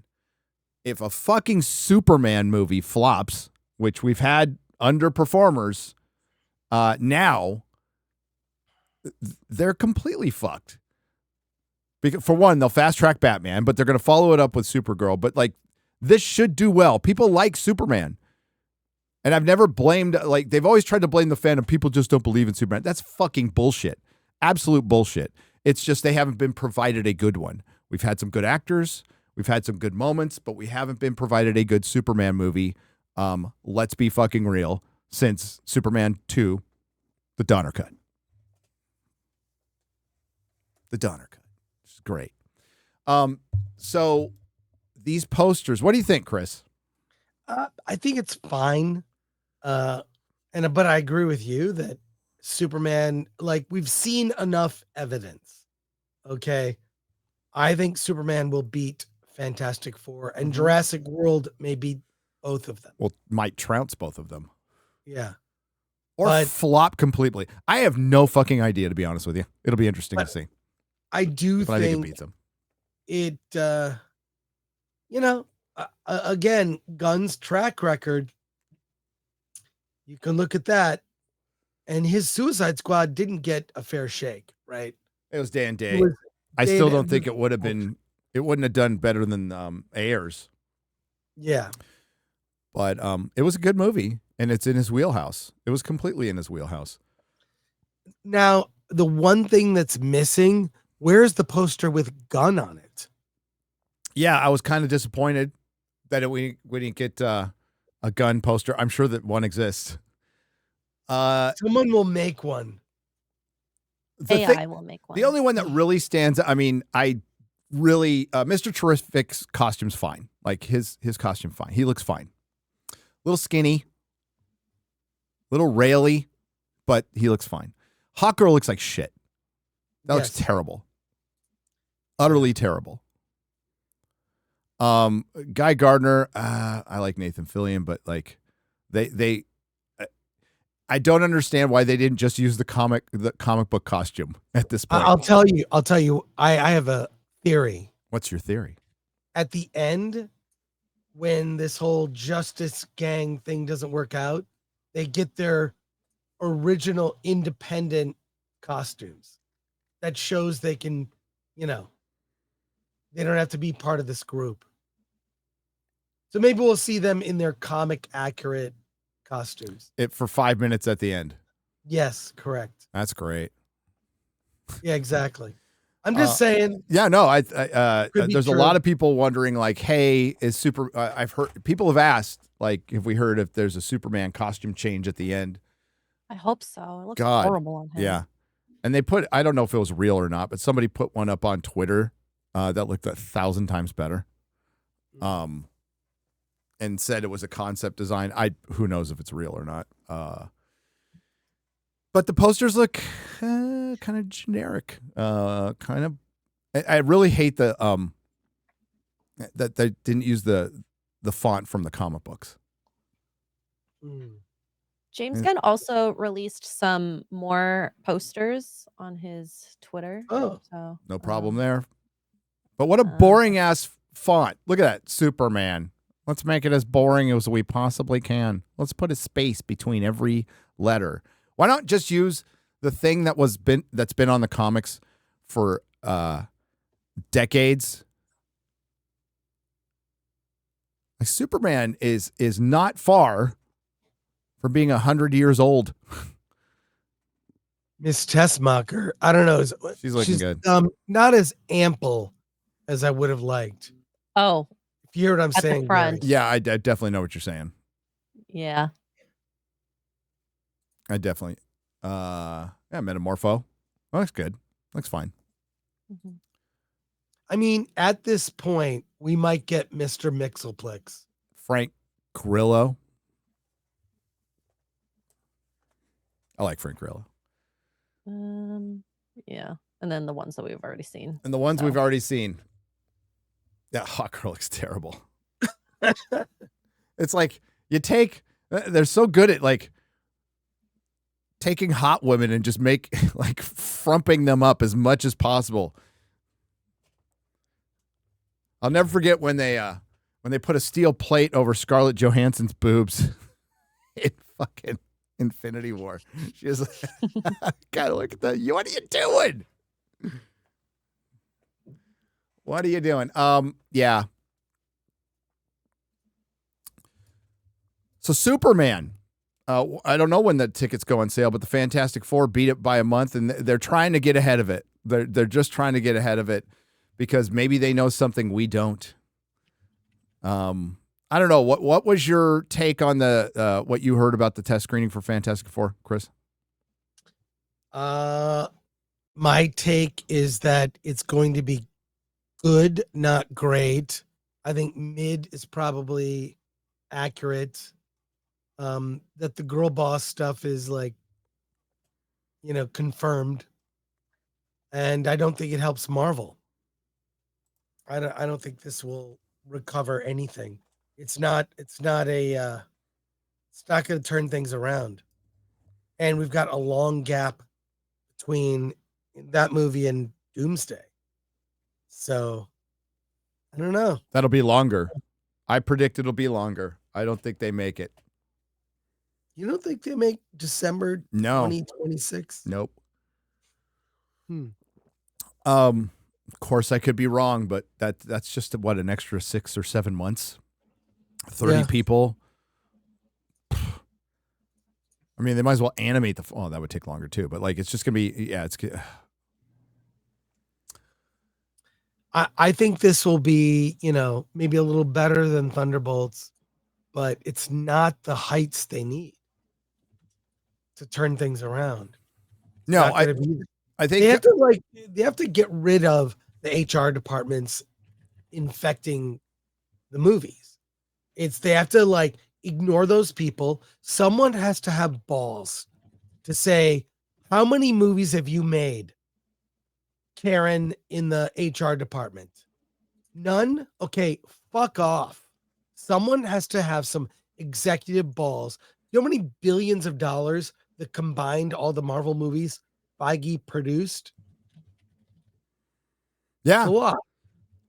If a fucking Superman movie flops, which we've had underperformers, now they're completely fucked. Because for one, they'll fast track Batman, but they're going to follow it up with Supergirl. But like, this should do well. People like Superman. And I've never blamed, like, they've always tried to blame the fandom. People just don't believe in Superman. That's fucking bullshit. Absolute bullshit. It's just they haven't been provided a good one. We've had some good actors. We've had some good moments, but we haven't been provided a good Superman movie. Let's be fucking real. Since Superman 2, the Donner Cut. The Donner cut. It's great. So these posters, what do you think, Chris? I think it's fine. But I agree with you that Superman, like we've seen enough evidence. Okay. I think Superman will beat Fantastic Four and Jurassic World may beat both of them. Well, might trounce both of them. Yeah. Or flop completely. I have no fucking idea, to be honest with you. It'll be interesting to see. I do But I think it think beats them. Again, Gunn's track record, you can look at that, and his Suicide Squad didn't get a fair shake, right? It was day and day. I still don't think it would have been. It wouldn't have done better than Ayers. Yeah, but it was a good movie, and it's in his wheelhouse. It was completely in his wheelhouse. Now, the one thing that's missing, where's the poster with Gunn on it? Yeah, I was kind of disappointed that we didn't get a Gunn poster. I'm sure that one exists. Someone will make one. AI will make one. The only one that really stands, I mean, Mr. Terrific's costume's fine. Like his costume fine. He looks fine. A little skinny, little raily, but he looks fine. Hawkgirl looks like shit. That looks terrible. Utterly terrible. Guy Gardner, I like Nathan Fillion, but like I don't understand why they didn't just use the comic book costume at this point. I'll tell you. I have a theory. What's your theory? At the end, when this whole Justice Gang thing doesn't work out, they get their original independent costumes. That shows they can, they don't have to be part of this group. So maybe we'll see them in their comic accurate costumes. For 5 minutes at the end. Yes, correct. That's great. Yeah, exactly. I'm just saying. Yeah, no, there's a true. lot of people wondering, like, hey, I've heard people have asked, like, have we heard if there's a Superman costume change at the end? I hope so. It looks horrible on him. Yeah. And I don't know if it was real or not, but somebody put one up on Twitter that looked 1,000 times better. And said it was a concept design. Who knows if it's real or not. But the posters look kind of generic. I really hate that they didn't use the font from the comic books. James Gunn also released some more posters on his Twitter. Oh, so no problem there. But what a boring ass font. Look at that, Superman. Let's make it as boring as we possibly can. Let's put a space between every letter. Why not just use the thing that's been on the comics for decades? Like Superman is not far from being 100 years old. Miss Tessmacher, I don't know. She's looking good. Not as ample as I would have liked. Oh. If you hear what I'm saying. The front. Yeah, I definitely know what you're saying. Yeah. I definitely. Metamorpho. Looks good. Looks fine. Mm-hmm. I mean, at this point, we might get Mr. Mixelplex. Frank Grillo. I like Frank Grillo. Yeah. And then the ones that we've already seen. And the ones we've already seen. That Hawkgirl looks terrible. It's like they're so good at like taking hot women and just frumping them up as much as possible. I'll never forget when they put a steel plate over Scarlett Johansson's boobs in fucking Infinity War. She was like, gotta look at that. What are you doing? What are you doing? Yeah. So Superman, I don't know when the tickets go on sale, but the Fantastic Four beat it by a month, and they're trying to get ahead of it. They're just trying to get ahead of it because maybe they know something we don't. I don't know. What was your take on what you heard about the test screening for Fantastic Four, Chris? My take is that it's going to be good, not great. I think mid is probably accurate. That the girl boss stuff is like, confirmed. And I don't think it helps Marvel. I don't think this will recover anything. It's not going to turn things around. And we've got a long gap between that movie and Doomsday. So I don't know. That'll be longer. I predict it'll be longer. I don't think they make it. You don't think they make December No. 2026? Nope. Of course I could be wrong, but that's just what, an extra 6 or 7 months. 30 people. I mean, they might as well animate that would take longer too, but like it's just gonna be I think this will be, maybe a little better than Thunderbolts, but it's not the heights they need to turn things around. No, I think they have to get rid of the HR departments infecting the movies. They have to ignore those people. Someone has to have balls to say, how many movies have you made, Karen, in the HR department? None? Okay, fuck off. Someone has to have some executive balls. You know how many billions of dollars that combined all the Marvel movies Feige produced? Yeah. It's a lot.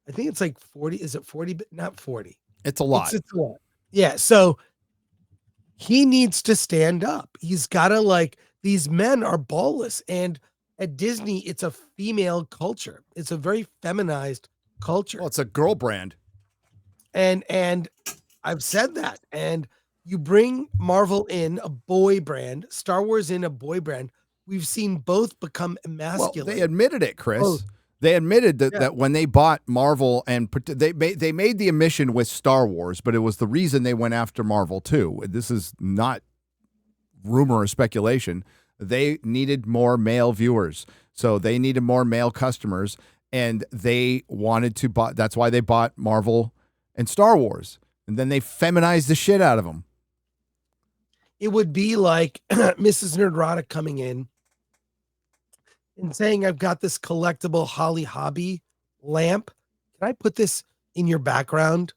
I think it's like 40. Is it 40? Not 40. It's a lot. It's a lot. Yeah. So he needs to stand up. He's got to these men are ballless. And at Disney, it's a female culture. It's a very feminized culture. Well, it's a girl brand. And I've said that. And you bring Marvel in, a boy brand, Star Wars in, a boy brand. We've seen both become emasculated. Well, they admitted it, Chris. They admitted that when they bought Marvel, and they made the omission with Star Wars, but it was the reason they went after Marvel too. This is not rumor or speculation. They needed more male viewers, so they needed more male customers, and they wanted to buy. That's why they bought Marvel and Star Wars, and then they feminized the shit out of them. It would be like Mrs. Nerdrotic coming in and saying, I've got this collectible Holly Hobby lamp. Can I put this in your background?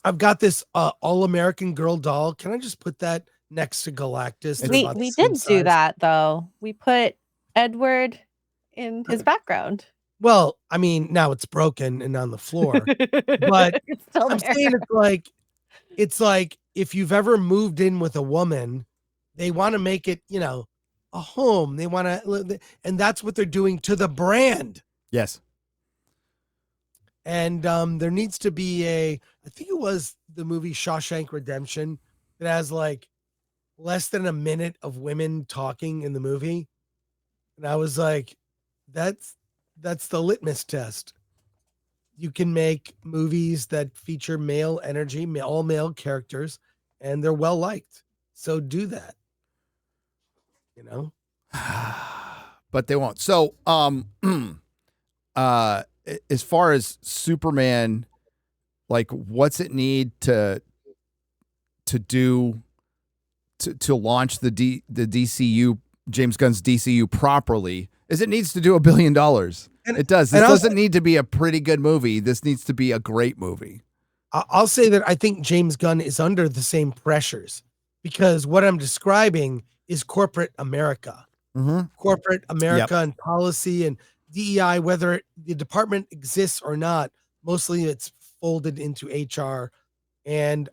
I've got this All-American Girl doll. Can I just put that next to Galactus? We did do that, though. We put Edward in his background. Well, I mean, now it's broken and on the floor. But I'm saying it's like if you've ever moved in with a woman, they want to make it, a home. They want to, and that's what they're doing to the brand. Yes. And there needs to be I think it was the movie Shawshank Redemption that has less than a minute of women talking in the movie. And I was like, that's the litmus test. You can make movies that feature male energy, all male characters, and they're well liked. So do that. But they won't. So, as far as Superman, what's it need to do to launch the DCU, James Gunn's DCU properly? Is it needs to do $1 billion. It does. This doesn't need to be a pretty good movie. This needs to be a great movie. I'll say that I think James Gunn is under the same pressures because what I'm describing is corporate America. Mm-hmm. Corporate America and policy and DEI, whether the department exists or not, mostly it's folded into HR. And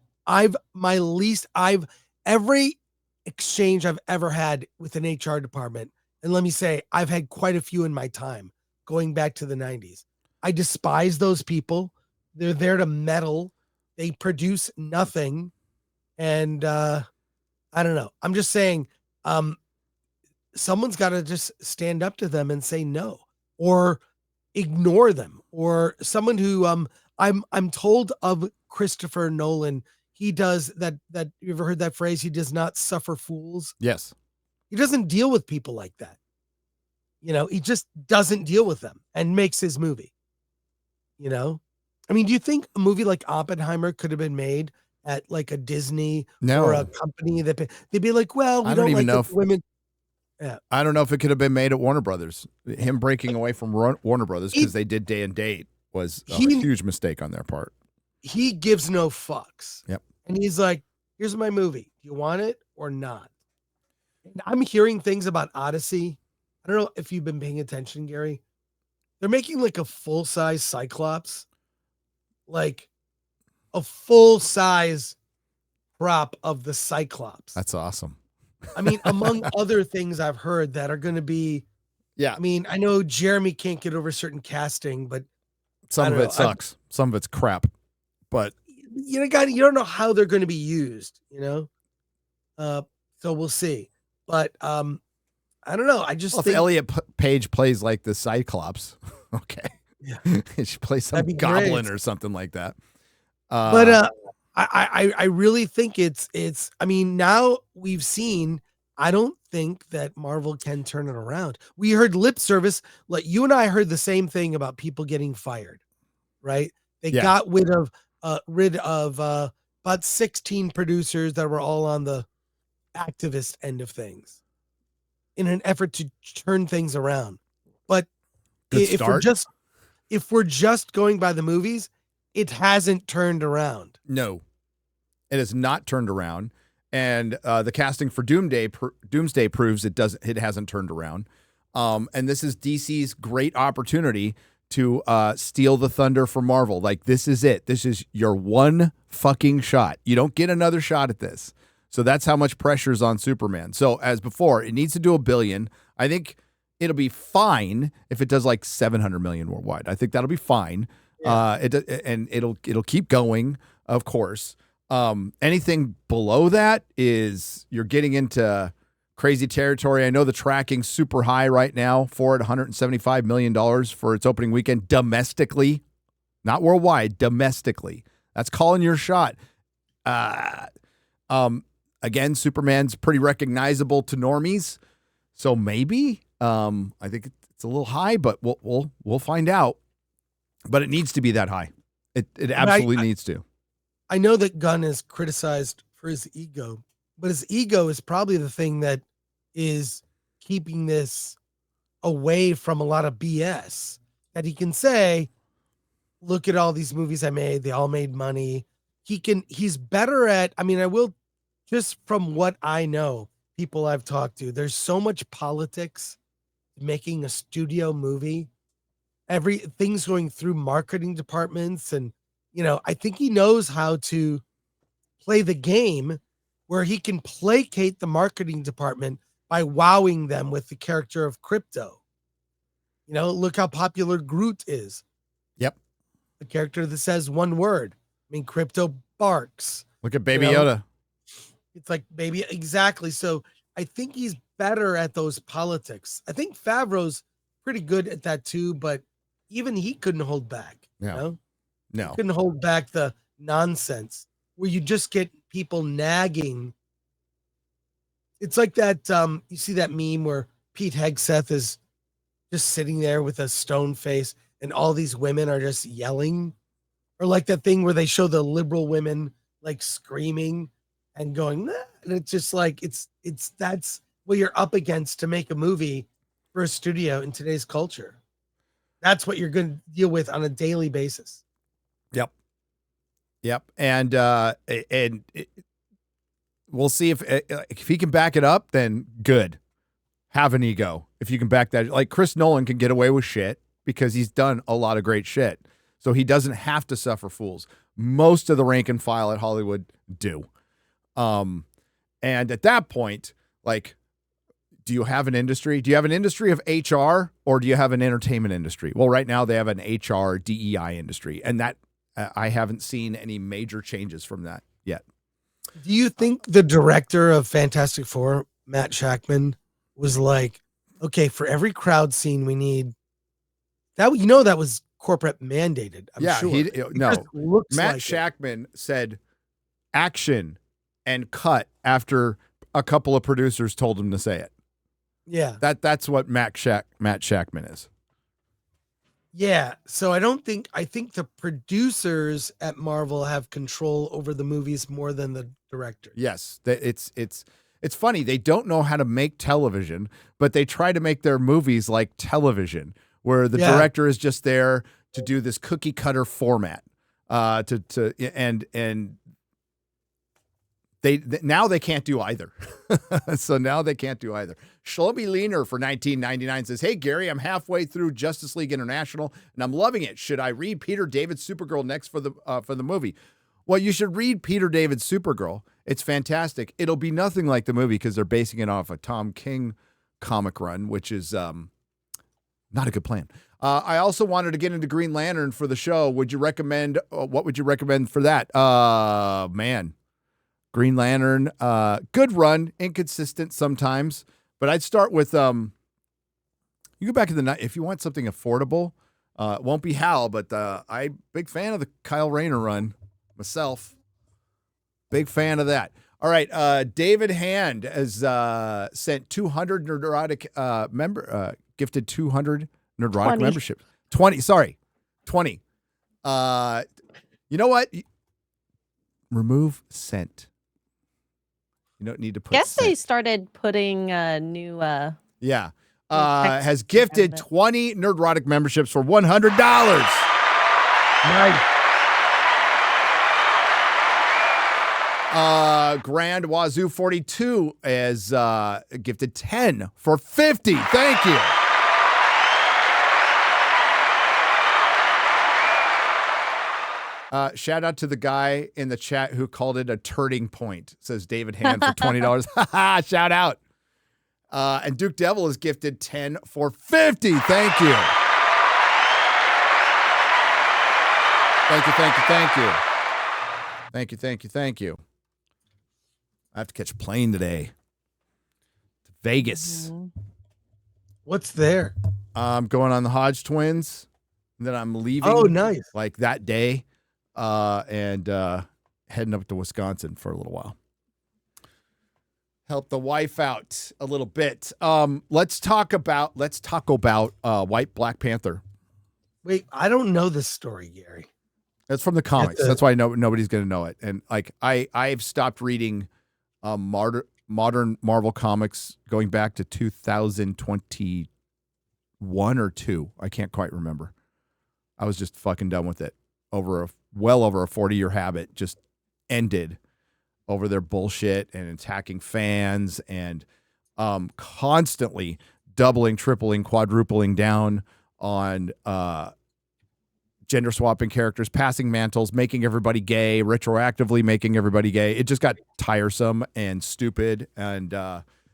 every exchange I've ever had with an HR department, and let me say, I've had quite a few in my time going back to the 90s. I despise those people. They're there to meddle. They produce nothing. And I don't know. I'm just saying, someone's got to just stand up to them and say no, or ignore them, or someone who I'm told of Christopher Nolan. He does that. You ever heard that phrase? He does not suffer fools. Yes. He doesn't deal with people like that. he just doesn't deal with them and makes his movie. I mean, do you think a movie like Oppenheimer could have been made at like a Disney or a company that they'd be like, well, we I don't even like know if women. Yeah. I don't know if it could have been made at Warner Brothers. Him breaking away from Warner Brothers because they did Day and Date was a huge mistake on their part. He gives no fucks. Yep. And he's like, here's my movie. Do you want it or not? And I'm hearing things about Odyssey. I don't know if you've been paying attention, Gary. They're making like a full-size Cyclops. Like a full-size prop of the Cyclops. That's awesome. I mean, among other things I've heard that are going to be, yeah. I mean, I know Jeremy can't get over certain casting, but some of it sucks. Some of it's crap, but you don't know how they're going to be used, so we'll see. But I don't know. I just think if Elliot Page plays like the Cyclops, okay. Yeah. She plays some goblin or something like that. But I really think it's I mean, now we've seen, I don't think that Marvel can turn it around. We heard lip service, like you and I heard the same thing about people getting fired, right? They got rid of about 16 producers that were all on the activist end of things in an effort to turn things around. But if we're just going by the movies, it hasn't turned around. No, it has not turned around. And the casting for Doomsday proves it hasn't turned around. And this is DC's great opportunity to steal the thunder from Marvel. Like, this is it. This is your one fucking shot. You don't get another shot at this. So that's how much pressure is on Superman. So as before, it needs to do $1 billion. I think it'll be fine if it does like 700 million worldwide. I think that'll be fine. Yeah. And it'll keep going, of course. Anything below that is you're getting into crazy territory. I know the tracking's super high right now for it, $175 million for its opening weekend domestically, not worldwide, domestically. That's calling your shot. Again, Superman's pretty recognizable to normies, so maybe. I think it's a little high, but we'll find out. But it needs to be that high. It absolutely needs to. I know that Gunn is criticized for his ego, but his ego is probably the thing that is keeping this away from a lot of BS. That he can say, look at all these movies I made. They all made money. He's better at, I mean, I will, just from what I know, people I've talked to, there's so much politics making a studio movie. Everything's going through marketing departments. And, I think he knows how to play the game where he can placate the marketing department by wowing them with the character of Crypto. Look how popular Groot is. Yep. The character that says one word. I mean, Crypto barks. Look at Baby Yoda. It's like baby. Exactly. So I think he's better at those politics. I think Favreau's pretty good at that too, but even he couldn't hold back. No. He couldn't hold back the nonsense where you just get people nagging. It's like that. You see that meme where Pete Hegseth is just sitting there with a stone face and all these women are just yelling, or like that thing where they show the liberal women like screaming and going, nah, and it's just like, that's what you're up against to make a movie for a studio in today's culture. That's what you're going to deal with on a daily basis. Yep. And we'll see if he can back it up, then good. Have an ego. If you can back that, like Chris Nolan can get away with shit because he's done a lot of great shit. So he doesn't have to suffer fools. Most of the rank and file at Hollywood do. And at that point, like, do you have an industry? Do you have an industry of HR or do you have an entertainment industry? Well, right now they have an HR DEI industry, and that I haven't seen any major changes from that yet. Do you think the director of Fantastic Four, Matt Shackman, was like, okay, for every crowd scene we need that, that was corporate mandated? I'm sure. Matt Shackman said action and cut after a couple of producers told him to say it. Yeah. That's what Matt Shackman is. Yeah. So I think the producers at Marvel have control over the movies more than the director. Yes, it's funny. They don't know how to make television, but they try to make their movies like television, where the director is just there to do this cookie cutter format. Now they can't do either. So now they can't do either. Shlomi Leaner for 1999 says, "Hey Gary, I'm halfway through Justice League International and I'm loving it. Should I read Peter David's Supergirl next for the movie?" Well, you should read Peter David's Supergirl. It's fantastic. It'll be nothing like the movie because they're basing it off a Tom King comic run, which is not a good plan. I also wanted to get into Green Lantern for the show. Would you recommend? What would you recommend for that? Man, Green Lantern, good run, inconsistent sometimes, but I'd start with you go back in the night if you want something affordable. It won't be Hal, but I'm big fan of the Kyle Rayner run myself. Big fan of that. All right, David Hand has sent 200 Nerdrotic gifted 200 Nerdrotic 20. membership. 20. You know what? Remove sent. You don't need to put. Guess sent. they started putting new. Yeah. text Has gifted around it. 20 Nerdrotic memberships for $100. Nice. Grand Wazoo 42 has gifted 10 for 50. Thank you. Shout out to the guy in the chat who called it a turning point, says David Hand for $20. Shout out. And Duke Devil is gifted 10 for 50. Thank you. Thank you, thank you, thank you. Thank you, thank you, thank you. I have to catch a plane today to Vegas. What's there? I'm going on the Hodge twins. And then I'm leaving. Oh, nice. Like that day. And heading up to Wisconsin for a little while. Help the wife out a little bit. Let's talk about White Black Panther. Wait, I don't know this story, Gary. That's from the comics. That's why nobody's going to know it. And like I've stopped reading modern Marvel comics going back to 2021 or 2. I can't quite remember. I was just fucking done with it. Well over a 40-year habit just ended over their bullshit and attacking fans and constantly doubling, tripling, quadrupling down on gender swapping characters, passing mantles, making everybody gay, retroactively making everybody gay. It just got tiresome and stupid. And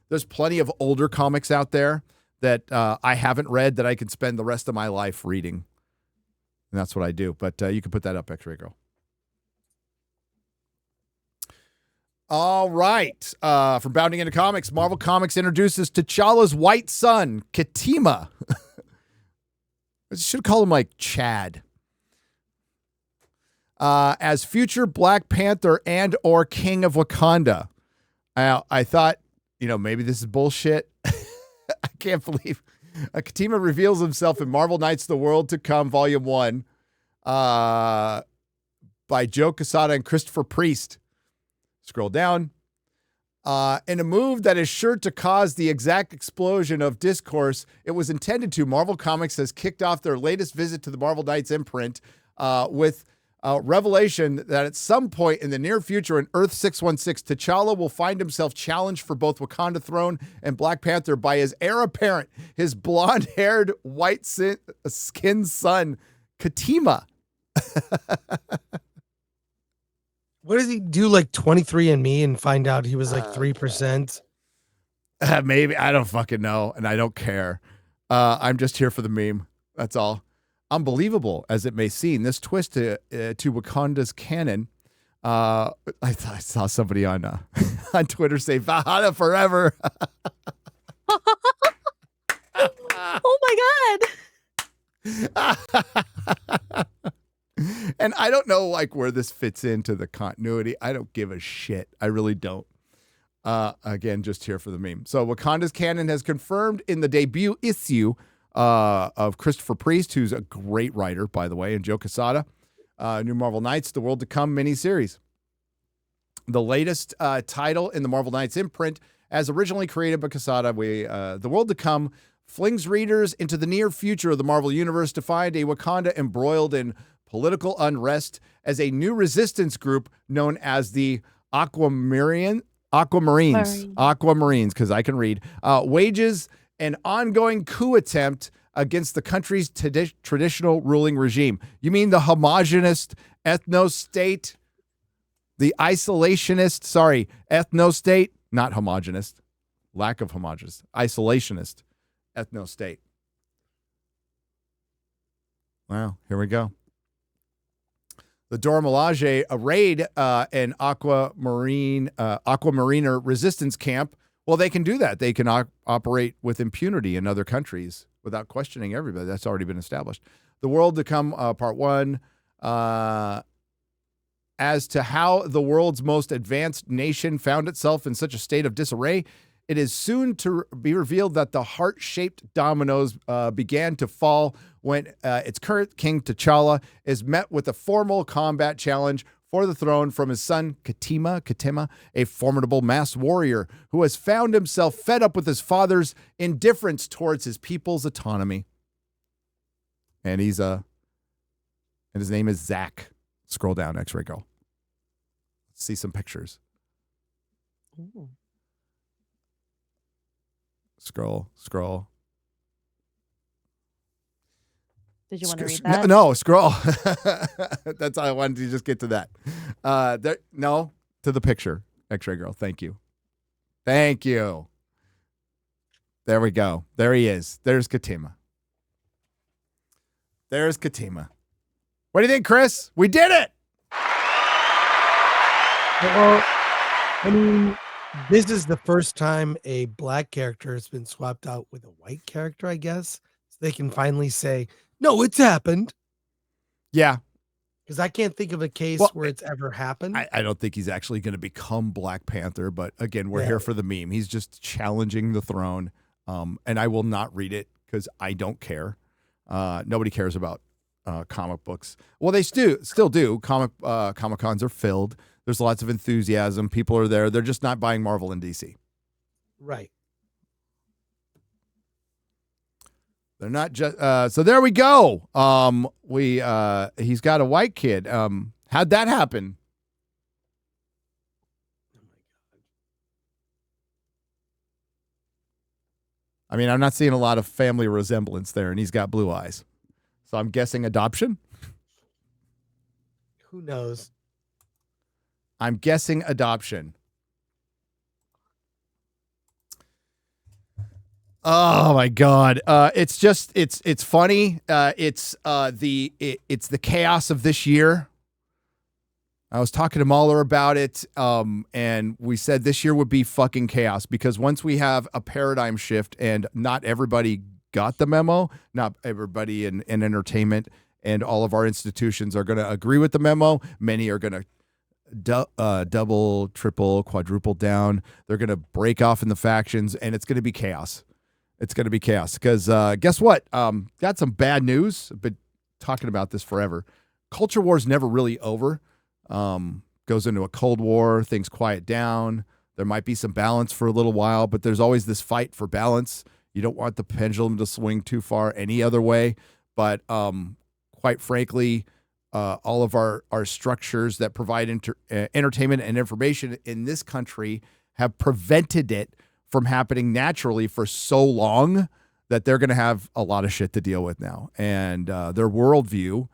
there's plenty of older comics out there that I haven't read that I could spend the rest of my life reading. And that's what I do. But you can put that up, X-Ray Girl. All right. From Bounding into Comics, Marvel Comics introduces T'Challa's white son, Katima. I should call him like Chad. As future Black Panther and or King of Wakanda. I thought, maybe this is bullshit. I can't believe Katima reveals himself in Marvel Knights of the World to Come, Volume 1, by Joe Quesada and Christopher Priest. Scroll down. In a move that is sure to cause the exact explosion of discourse it was intended to, Marvel Comics has kicked off their latest visit to the Marvel Knights imprint with revelation that at some point in the near future in Earth 616, T'Challa will find himself challenged for both Wakanda Throne and Black Panther by his heir apparent, his blonde-haired, white-skinned son, Katima. What does he do, like 23andMe and find out he was like 3%? Maybe. I don't fucking know, and I don't care. I'm just here for the meme. That's all. Unbelievable as it may seem, this twist to Wakanda's canon. I saw somebody on on Twitter say Valhalla forever. Oh my god. And I don't know like where this fits into the continuity. I don't give a shit. I really don't. Again, just here for the meme. So Wakanda's canon has confirmed in the debut issue of Christopher Priest, who's a great writer, by the way, and Joe Quesada, New Marvel Knights, The World to Come miniseries. The latest title in the Marvel Knights imprint, as originally created by Quesada, The World to Come flings readers into the near future of the Marvel Universe to find a Wakanda embroiled in political unrest as a new resistance group known as the Aquamarines, because I can read, wages an ongoing coup attempt against the country's traditional ruling regime. You mean the homogenist ethno-state, the isolationist, ethno-state, not homogenist, lack of homogenous, isolationist ethno-state. Wow, here we go. The Dora Milaje arrayed an Aquamariner resistance camp. Well, they can do that. They can operate with impunity in other countries without questioning everybody. That's already been established. The World to Come, Part 1, as to how the world's most advanced nation found itself in such a state of disarray, it is soon to be revealed that the heart-shaped dominoes began to fall when its current king, T'Challa, is met with a formal combat challenge for the throne from his son, Katima, a formidable masked warrior who has found himself fed up with his father's indifference towards his people's autonomy. And his name is Zach. Scroll down, X-Ray Girl. Let's see some pictures. Ooh. Scroll. Did you want to read that? No, scroll. That's all I wanted to just get to that. No, to the picture. X-Ray Girl. Thank you. There we go. There he is. There's Katima. What do you think, Chris? We did it. Well, I mean, this is the first time a black character has been swapped out with a white character, I guess. So they can finally say, no, it's happened. Yeah. Because I can't think of a case where it's ever happened. I don't think he's actually going to become Black Panther, but again, we're here for the meme. He's just challenging the throne, and I will not read it because I don't care. Nobody cares about comic books. Well, they still do. Comic-Cons are filled. There's lots of enthusiasm. People are there. They're just not buying Marvel and DC. Right. They're not just so there we go. He's got a white kid. How'd that happen? I mean, I'm not seeing a lot of family resemblance there, and he's got blue eyes. So I'm guessing adoption. Who knows? I'm guessing adoption. Oh my God! It's funny. It's the chaos of this year. I was talking to Mahler about it, and we said this year would be fucking chaos because once we have a paradigm shift, and not everybody got the memo, not everybody in entertainment and all of our institutions are going to agree with the memo. Many are going to double, triple, quadruple down. They're going to break off in the factions, and it's going to be chaos. It's going to be chaos because guess what? Got some bad news. I've been talking about this forever. Culture war is never really over. Goes into a Cold War. Things quiet down. There might be some balance for a little while, but there's always this fight for balance. You don't want the pendulum to swing too far any other way. But quite frankly, all of our structures that provide entertainment and information in this country have prevented it from happening naturally for so long that they're going to have a lot of shit to deal with now. And their worldview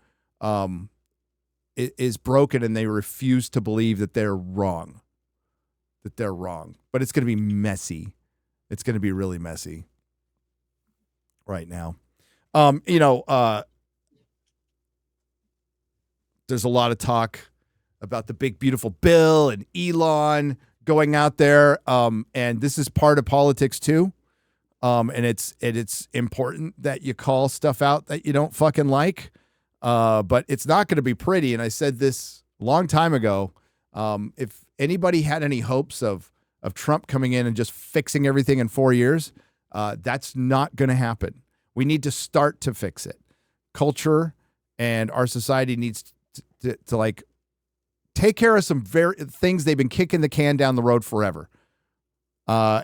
is broken, and they refuse to believe that they're wrong. But it's going to be messy. It's going to be really messy right now. There's a lot of talk about the big, beautiful bill and Elon going out there. And this is part of politics too. And it's important that you call stuff out that you don't fucking like. But it's not going to be pretty. And I said this a long time ago. If anybody had any hopes of of Trump coming in and just fixing everything in 4 years. That's not going to happen. We need to start to fix it. Culture and our society needs to like take care of some things they've been kicking the can down the road forever,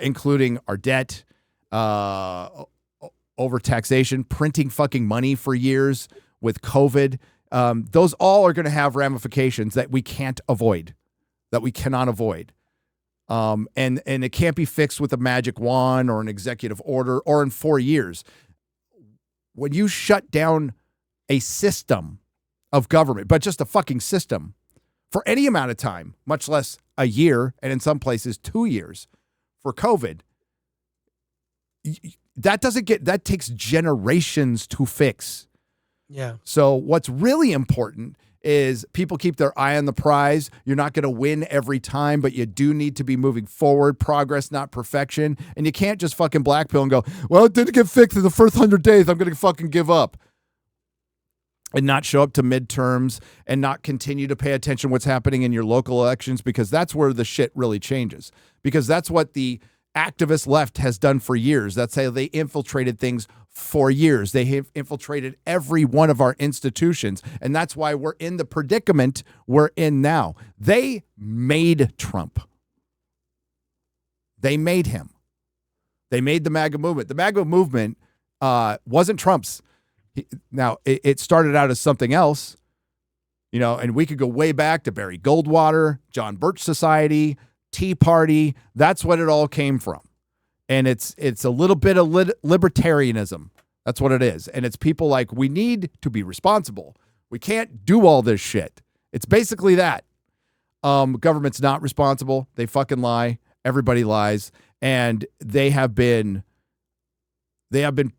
including our debt, overtaxation, printing fucking money for years with COVID. Those all are going to have ramifications that we can't avoid, that we cannot avoid. And it can't be fixed with a magic wand or an executive order or in 4 years. When you shut down a system of government, but just a fucking system for any amount of time, much less a year, and in some places 2 years for COVID, that takes generations to fix. Yeah. So what's really important is people keep their eye on the prize. You're not going to win every time, but you do need to be moving forward. Progress, not perfection. And you can't just fucking blackpill and go, well, it didn't get fixed in the first 100 days. I'm going to fucking give up. And not show up to midterms and not continue to pay attention to what's happening in your local elections, because that's where the shit really changes. Because that's what the activist left has done for years. That's how they infiltrated things for years. They have infiltrated every one of our institutions. And that's why we're in the predicament we're in now. They made Trump. They made him. They made the MAGA movement. The MAGA movement wasn't Trump's. Now, it started out as something else, and we could go way back to Barry Goldwater, John Birch Society, Tea Party. That's what it all came from. And it's a little bit of libertarianism. That's what it is. And it's people like, we need to be responsible. We can't do all this shit. It's basically that. Government's not responsible. They fucking lie. Everybody lies. And they have been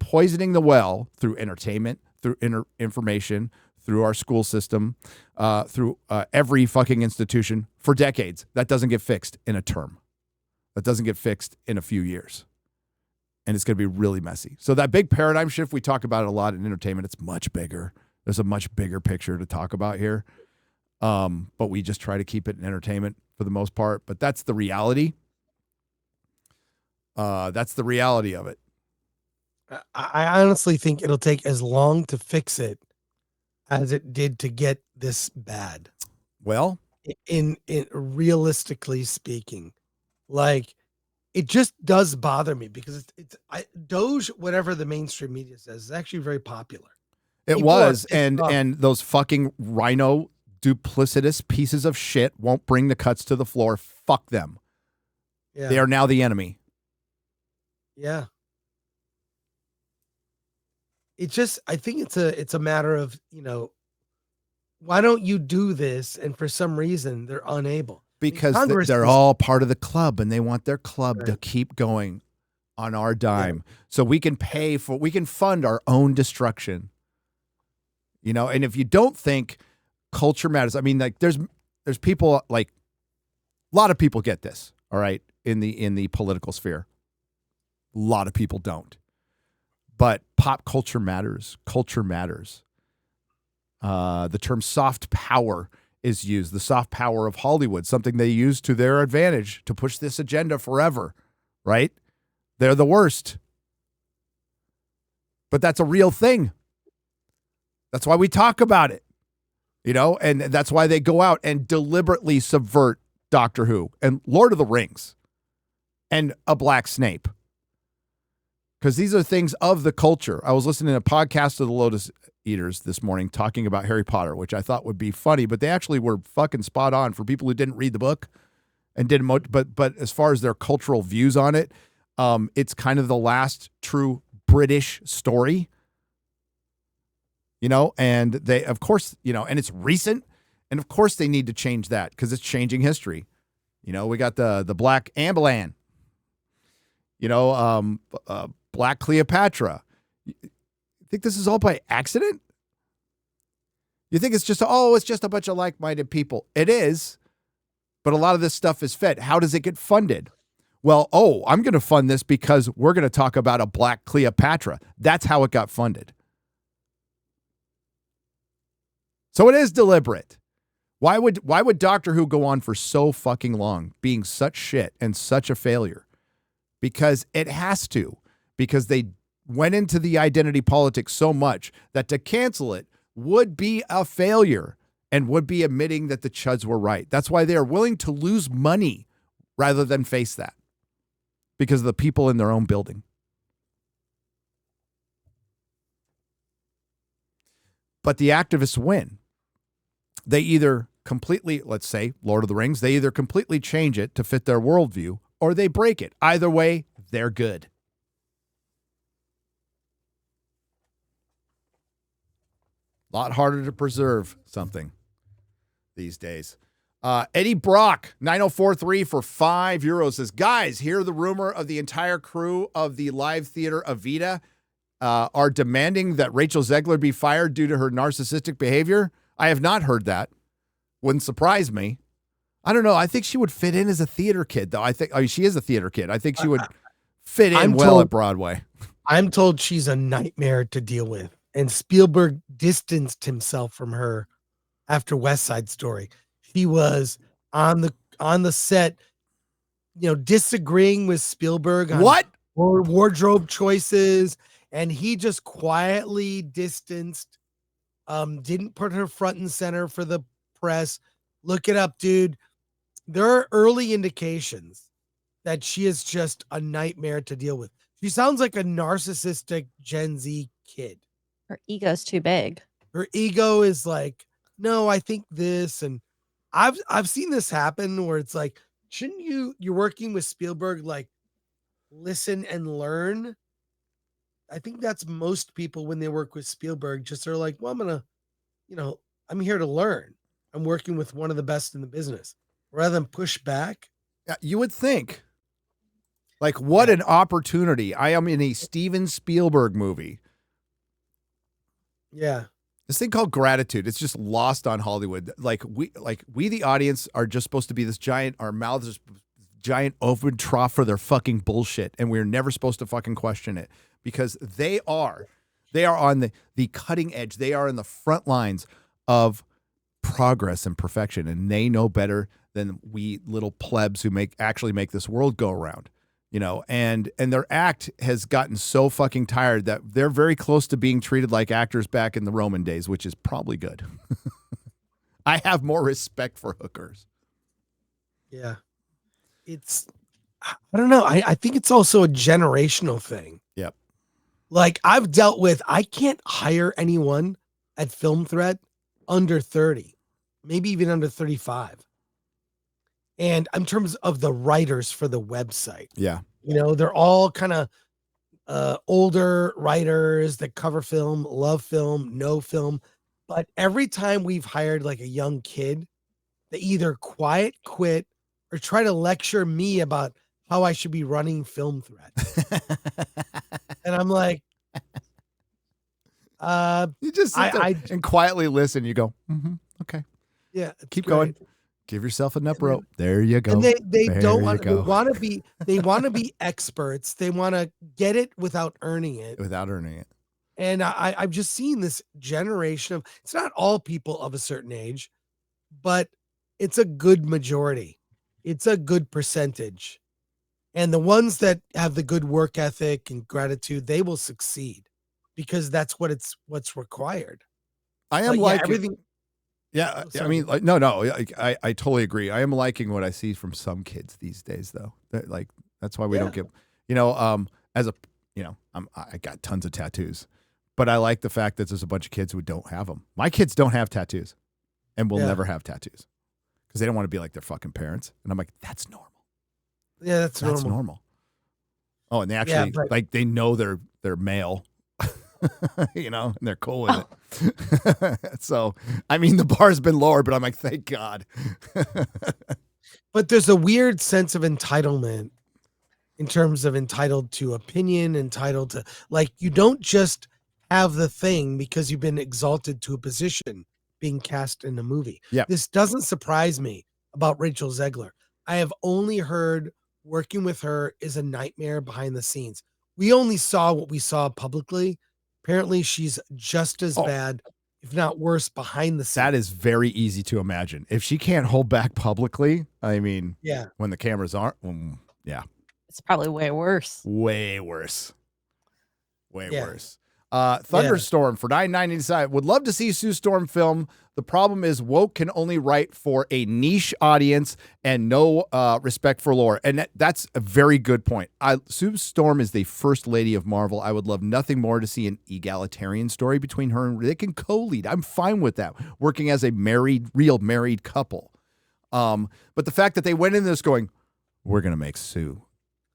poisoning the well through entertainment, through information, through our school system, through every fucking institution for decades. That doesn't get fixed in a term. That doesn't get fixed in a few years. And it's going to be really messy. So that big paradigm shift, we talk about it a lot in entertainment. It's much bigger. There's a much bigger picture to talk about here. But we just try to keep it in entertainment for the most part. But that's the reality. That's the reality of it. I honestly think it'll take as long to fix it as it did to get this bad. Well, in realistically speaking, like, it just does bother me because Doge, whatever the mainstream media says, is actually very popular. It People was, are pissed off. and those fucking rhino duplicitous pieces of shit won't bring the cuts to the floor. Fuck them. Yeah. They are now the enemy. Yeah. I think it's a matter of, why don't you do this? And for some reason they're unable. Because they're all part of the club and they want their club to keep going on our dime. Yeah. So we can fund our own destruction. And if you don't think culture matters, I mean, like there's people, like a lot of people get this, all right, in the political sphere. A lot of people don't. But pop culture matters. Culture matters. The term soft power is used. The soft power of Hollywood, something they use to their advantage to push this agenda forever, right? They're the worst. But that's a real thing. That's why we talk about it, and that's why they go out and deliberately subvert Doctor Who and Lord of the Rings and a Black Snape. Because these are things of the culture. I was listening to a podcast of the Lotus Eaters this morning talking about Harry Potter, which I thought would be funny, but they actually were fucking spot on for people who didn't read the book and didn't. But as far as their cultural views on it, it's kind of the last true British story, and they, of course, and it's recent, and of course they need to change that because it's changing history. We got the Black Anne Boleyn, Black Cleopatra. You think this is all by accident? You think it's just a bunch of like-minded people? It is, but a lot of this stuff is fed. How does it get funded? Well, I'm going to fund this because we're going to talk about a Black Cleopatra. That's how it got funded. So it is deliberate. Why would Doctor Who go on for so fucking long, being such shit and such a failure? Because it has to. Because they went into the identity politics so much that to cancel it would be a failure and would be admitting that the chuds were right. That's why they are willing to lose money rather than face that. Because of the people in their own building. But the activists win. They either completely, let's say, Lord of the Rings, they either completely change it to fit their worldview or they break it. Either way, they're good. A lot harder to preserve something these days. Eddie Brock, 9043 for €5 says, guys, hear the rumor of the entire crew of the live theater Evita are demanding that Rachel Zegler be fired due to her narcissistic behavior. I have not heard that. Wouldn't surprise me. I don't know. I think she would fit in as a theater kid, though. She is a theater kid. I think she would fit in at Broadway. I'm told she's a nightmare to deal with. And Spielberg distanced himself from her after West Side Story. He was on the set, disagreeing with Spielberg on wardrobe choices, and he just quietly distanced. Didn't put her front and center for the press. Look it up, dude. There are early indications that she is just a nightmare to deal with. She sounds like a narcissistic Gen Z kid. Her ego's too big. Her ego is like, no, I think this. And I've seen this happen where it's like, shouldn't you're working with Spielberg, like listen and learn? I think that's most people when they work with Spielberg, just are like, well, I'm here to learn. I'm working with one of the best in the business, rather than push back. Yeah, you would think. Like, what an opportunity. I am in a Steven Spielberg movie. Yeah. This thing called gratitude, it's just lost on Hollywood. We the audience are just supposed to be this giant, our mouths are giant open trough for their fucking bullshit. And we're never supposed to fucking question it because they are on the cutting edge. They are in the front lines of progress and perfection. And they know better than we little plebs who actually make this world go around. And their act has gotten so fucking tired that they're very close to being treated like actors back in the Roman days, which is probably good. I have more respect for hookers. Yeah. I don't know. I think it's also a generational thing. Yep. Like I can't hire anyone at Film Threat under 30, maybe even under 35. And in terms of the writers for the website, yeah, they're all kind of older writers that cover film, love film, know film. But every time we've hired like a young kid, they either quiet quit or try to lecture me about how I should be running Film Threat. And I'm like, you just sit there and quietly listen. You go, okay, yeah, keep going. Give yourself enough rope. There you go. And they don't want to be experts. They want to get it without earning it. And I've just seen this generation of, it's not all people of a certain age, but it's a good majority. It's a good percentage. And the ones that have the good work ethic and gratitude, they will succeed because that's what's required. I am everything. Yeah, I mean, I totally agree. I am liking what I see from some kids these days, though. That's why we don't get, I got tons of tattoos, but I like the fact that there's a bunch of kids who don't have them. My kids don't have tattoos, and will never have tattoos because they don't want to be like their fucking parents. And I'm like, that's normal. Yeah, that's normal. Oh, and they actually they know they're male. And they're cool with it. So, I mean, the bar's been lowered, but I'm like, thank God. But there's a weird sense of entitlement in terms of entitled to opinion, entitled to, you don't just have the thing because you've been exalted to a position being cast in a movie. Yeah. This doesn't surprise me about Rachel Zegler. I have only heard working with her is a nightmare behind the scenes. We only saw what we saw publicly. Apparently, she's just as bad, if not worse, behind the scenes. That is very easy to imagine. If she can't hold back publicly, I mean, Yeah. when the cameras aren't, yeah. It's probably way worse. Way worse. Way Yeah. worse. Thunderstorm for $9.99. Would love to see Sue Storm film. The problem is woke can only write for a niche audience and no respect for lore. And that's a very good point. Sue Storm is the first lady of Marvel. I would love nothing more to see an egalitarian story between her and they can co-lead. I'm fine with that. Working as a real married couple. But the fact that they went in this going, we're going to make Sue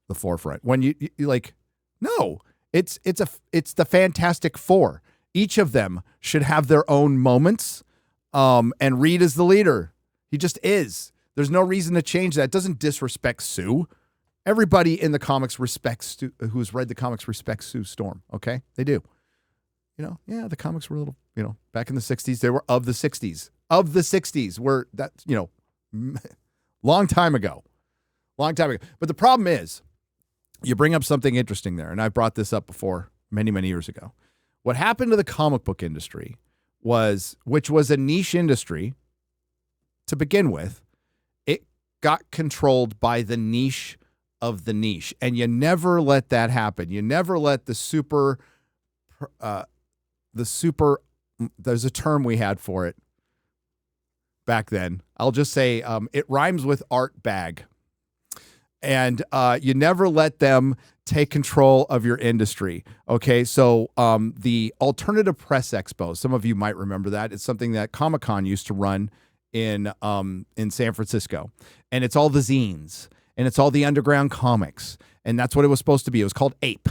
the forefront. When you like, no. It's the Fantastic Four. Each of them should have their own moments. And Reed is the leader. He just is. There's no reason to change that. It doesn't disrespect Sue. Everybody in the comics respects who's read the comics respects Sue Storm. Okay, they do. Yeah, the comics were a little, back in the 60s. They were of the 60s. Of the 60s, were that long time ago. But the problem is, you bring up something interesting there, and I brought this up before many, many years ago. What happened to the comic book industry which was a niche industry to begin with, it got controlled by the niche of the niche. And you never let that happen. You never let there's a term we had for it back then. I'll just say it rhymes with art bag. And you never let them take control of your industry. Okay, so the Alternative Press Expo, some of you might remember that. It's something that Comic-Con used to run in San Francisco. And it's all the zines, and it's all the underground comics. And that's what it was supposed to be. It was called APE,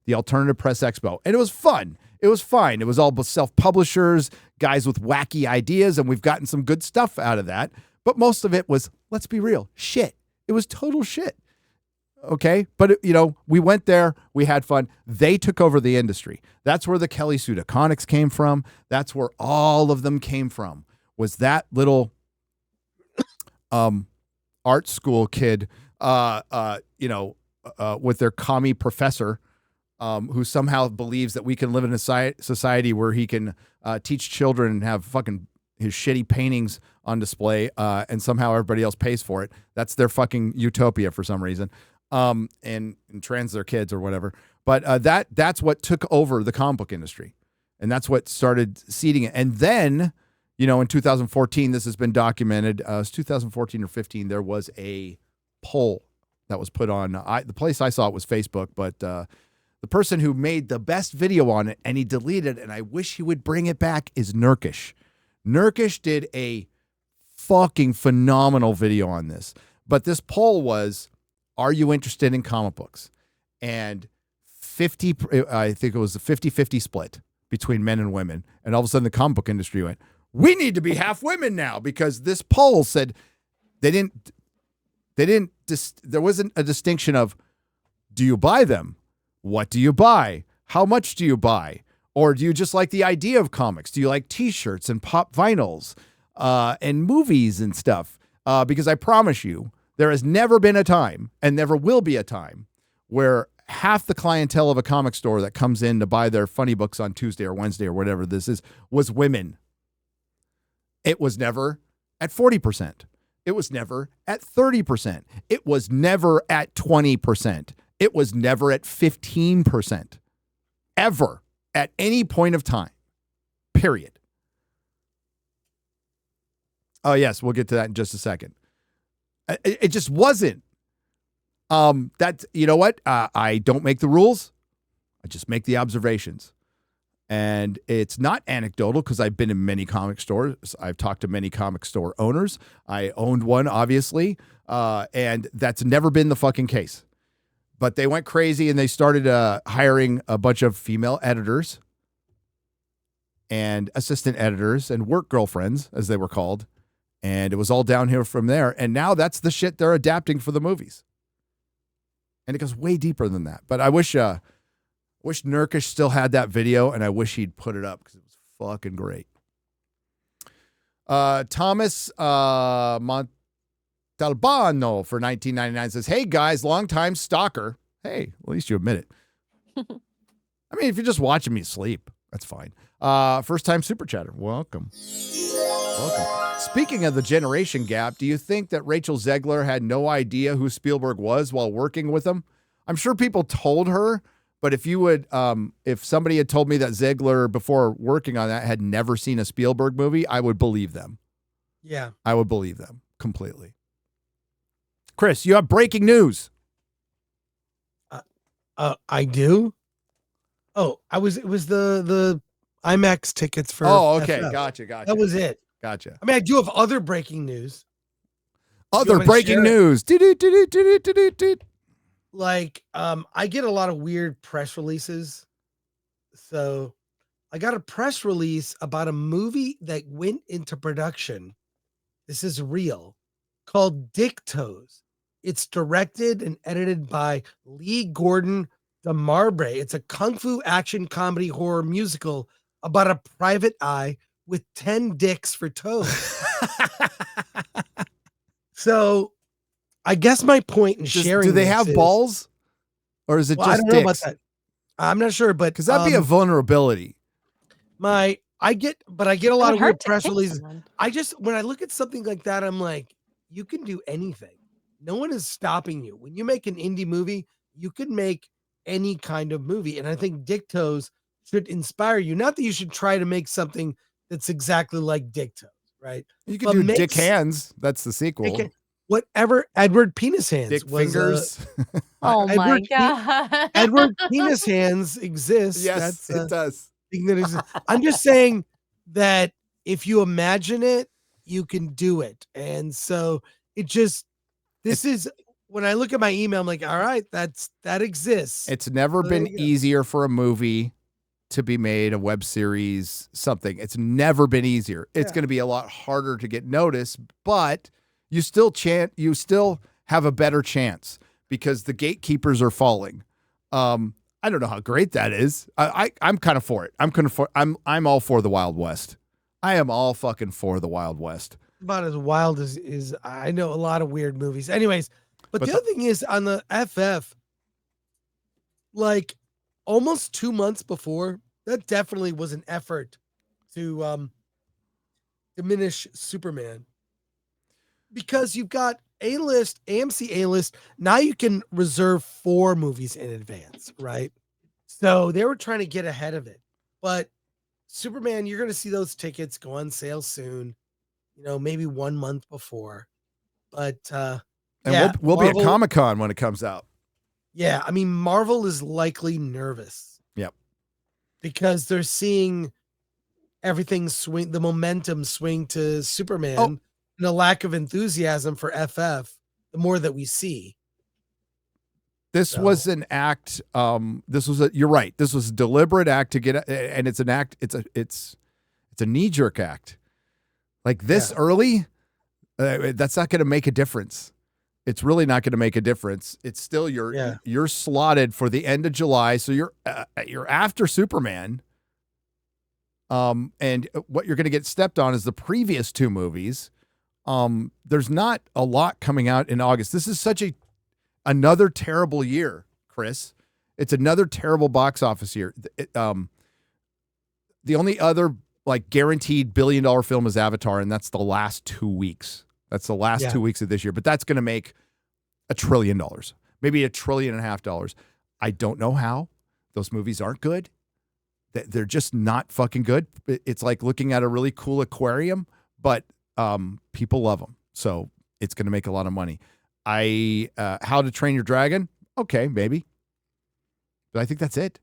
the Alternative Press Expo. And it was fun. It was fine. It was all self-publishers, guys with wacky ideas, and we've gotten some good stuff out of that. But most of it was, let's be real, shit. It was total shit. Okay. But, we went there. We had fun. They took over the industry. That's where the Kelly Sue DeConnick's came from. That's where all of them came from, was that little art school kid, with their commie professor who somehow believes that we can live in a society where he can teach children and have fucking his shitty paintings on display, and somehow everybody else pays for it. That's their fucking utopia for some reason, and trans their kids or whatever. But that's what took over the comic book industry, and that's what started seeding it. And then, in 2014, this has been documented. It was 2014 or 15. There was a poll that was put on. The place I saw it was Facebook, but the person who made the best video on it, and he deleted it, and I wish he would bring it back, is Nurkish. Nurkish did a fucking phenomenal video on this. But this poll was, are you interested in comic books? And I think it was a 50-50 split between men and women. And all of a sudden the comic book industry went, we need to be half women now, because this poll said there wasn't a distinction of, do you buy them? What do you buy? How much do you buy? Or do you just like the idea of comics? Do you like T-shirts and pop vinyls and movies and stuff? Because I promise you, there has never been a time, and never will be a time, where half the clientele of a comic store that comes in to buy their funny books on Tuesday or Wednesday or whatever this is, was women. It was never at 40%. It was never at 30%. It was never at 20%. It was never at 15%. Ever. At any point of time, period. Oh, yes, we'll get to that in just a second. It just wasn't. You know what? I don't make the rules. I just make the observations. And it's not anecdotal, because I've been in many comic stores. I've talked to many comic store owners. I owned one, obviously, and that's never been the fucking case. But they went crazy, and they started hiring a bunch of female editors and assistant editors and work girlfriends, as they were called. And it was all downhill from there. And now that's the shit they're adapting for the movies. And it goes way deeper than that. But I wish Nurkish still had that video, and I wish he'd put it up, because it was fucking great. Thomas Talbano for $19.99 says, hey guys, longtime stalker. Hey, at least you admit it. I mean, if you're just watching me sleep, That's fine. First time super chatter. Welcome. Speaking of the generation gap, do you think that Rachel Zegler had no idea who Spielberg was while working with him? I'm sure people told her, but if somebody had told me that Zegler before working on that had never seen a Spielberg movie, I would believe them. Yeah. I would believe them completely. Chris, you have breaking news. I do. Oh, it was the IMAX tickets for. Oh, okay. FF. Gotcha. That was it. Gotcha. I mean, I do have other breaking news. Other breaking news. Like, I get a lot of weird press releases. So I got a press release about a movie that went into production. This is real, called Dick Toes. It's directed and edited by Lee Gordon DeMarbre. It's a kung fu action comedy horror musical about a private eye with 10 dicks for toes. So I guess my point in sharing do they have balls? Or is it just I don't dicks? know about that. I'm not sure, but Because that'd be a vulnerability. I get a lot of weird press releases. Someone. When I look at something like that, I'm like, you can do anything. No one is stopping you. When you make an indie movie, you can make any kind of movie. And I think Dick Toes should inspire you. Not that you should try to make something that's exactly like Dick Toes, right? You could do Dick Hands. That's the sequel. Whatever Edward Penis Hands Dick was. Fingers. Oh my God. Edward Penis Hands exists. Yes, it does. I'm just saying that if you imagine it, you can do it. And so when I look at my email, I'm like, all right, that exists. It's never been easier for a movie to be made, a web series, something. It's never been easier. It's going to be a lot harder to get noticed, but you still have a better chance because the gatekeepers are falling. I don't know how great that is. I'm kind of for it. I'm all for the Wild West. I am all fucking for the Wild West. About as wild as I know a lot of weird movies. Anyways, but the other thing is on the FF, like almost 2 months before, that definitely was an effort to diminish Superman. Because you've got A-list, AMC A-list. Now you can reserve 4 movies in advance, right? So they were trying to get ahead of it. But Superman, you're going to see those tickets go on sale soon, maybe 1 month before. But we'll be at Comic-Con when it comes out. Yeah, I mean, Marvel is likely nervous. Yep. Because they're seeing everything swing, the momentum swing to Superman. And a lack of enthusiasm for FF, the more that we see. This was an act. You're right. This was a deliberate act to get, and it's an act. It's a knee-jerk act. Like this early, that's not going to make a difference. It's really not going to make a difference. It's still you're slotted for the end of July, so you're after Superman. And what you're going to get stepped on is the previous 2 movies. There's not a lot coming out in August. This is another terrible year, Chris. It's another terrible box office year. The only other guaranteed $1 billion film is Avatar, and that's the last 2 weeks. That's the last 2 weeks of this year, but that's going to make $1 trillion, maybe $1.5 trillion. I don't know how. Those movies aren't good. They're just not fucking good. It's like looking at a really cool aquarium, but people love them, so it's going to make a lot of money. How to Train Your Dragon? Okay, maybe, but I think that's it.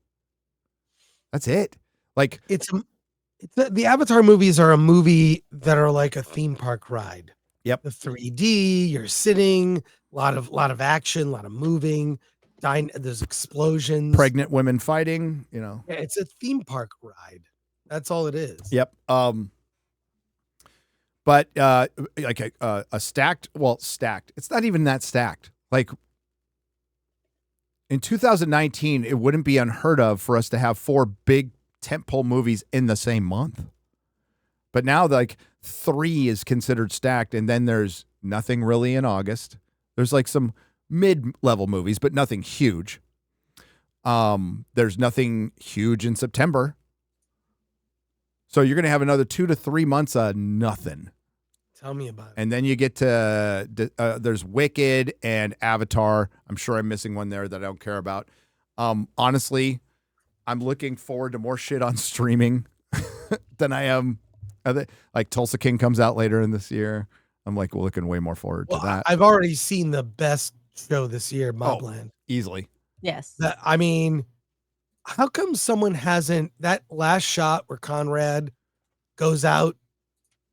That's it. Like the Avatar movies are a movie that are like a theme park ride. Yep. The 3D, you're sitting, a lot of action, a lot of moving. There's explosions, pregnant women fighting. Yeah, it's a theme park ride. That's all it is. Yep. But like a stacked. It's not even that stacked. Like in 2019, it wouldn't be unheard of for us to have 4 big tentpole movies in the same month. But now, 3 is considered stacked, and then there's nothing really in August. There's some mid-level movies, but nothing huge. There's nothing huge in September. So you're going to have another 2 to 3 months of nothing. Tell me about it. And then you get to, there's Wicked and Avatar. I'm sure I'm missing one there that I don't care about. Honestly, I'm looking forward to more shit on streaming than I am. Like Tulsa King comes out later in this year. I'm like looking way more forward to that. I've already seen the best show this year, Mobland. Easily. Yes. I mean, how come someone hasn't, that last shot where Conrad goes out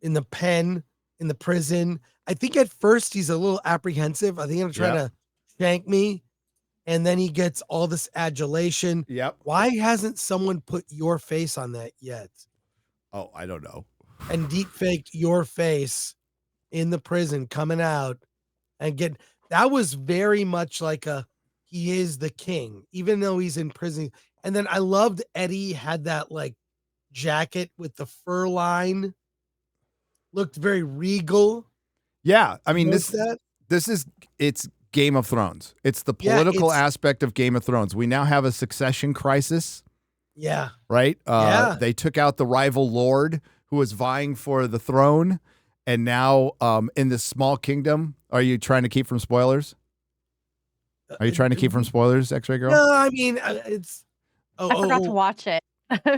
in the pen, in the prison, I think at first he's a little apprehensive. I think he's trying to shank me. And then he gets all this adulation. Yep. Why hasn't someone put your face on that yet? Oh, I don't know. And deep faked your face in the prison coming out and that was very much like he is the king, even though he's in prison. And then I loved Eddie had that like jacket with the fur line, looked very regal. Yeah. I mean, Notice that? it's Game of Thrones. It's the political aspect of Game of Thrones. We now have a succession crisis. Yeah. Right? They took out the rival lord who was vying for the throne. And now in this small kingdom, are you trying to keep from spoilers? Are you trying to keep from spoilers, X-Ray Girl? No, I mean, it's... I forgot to watch it.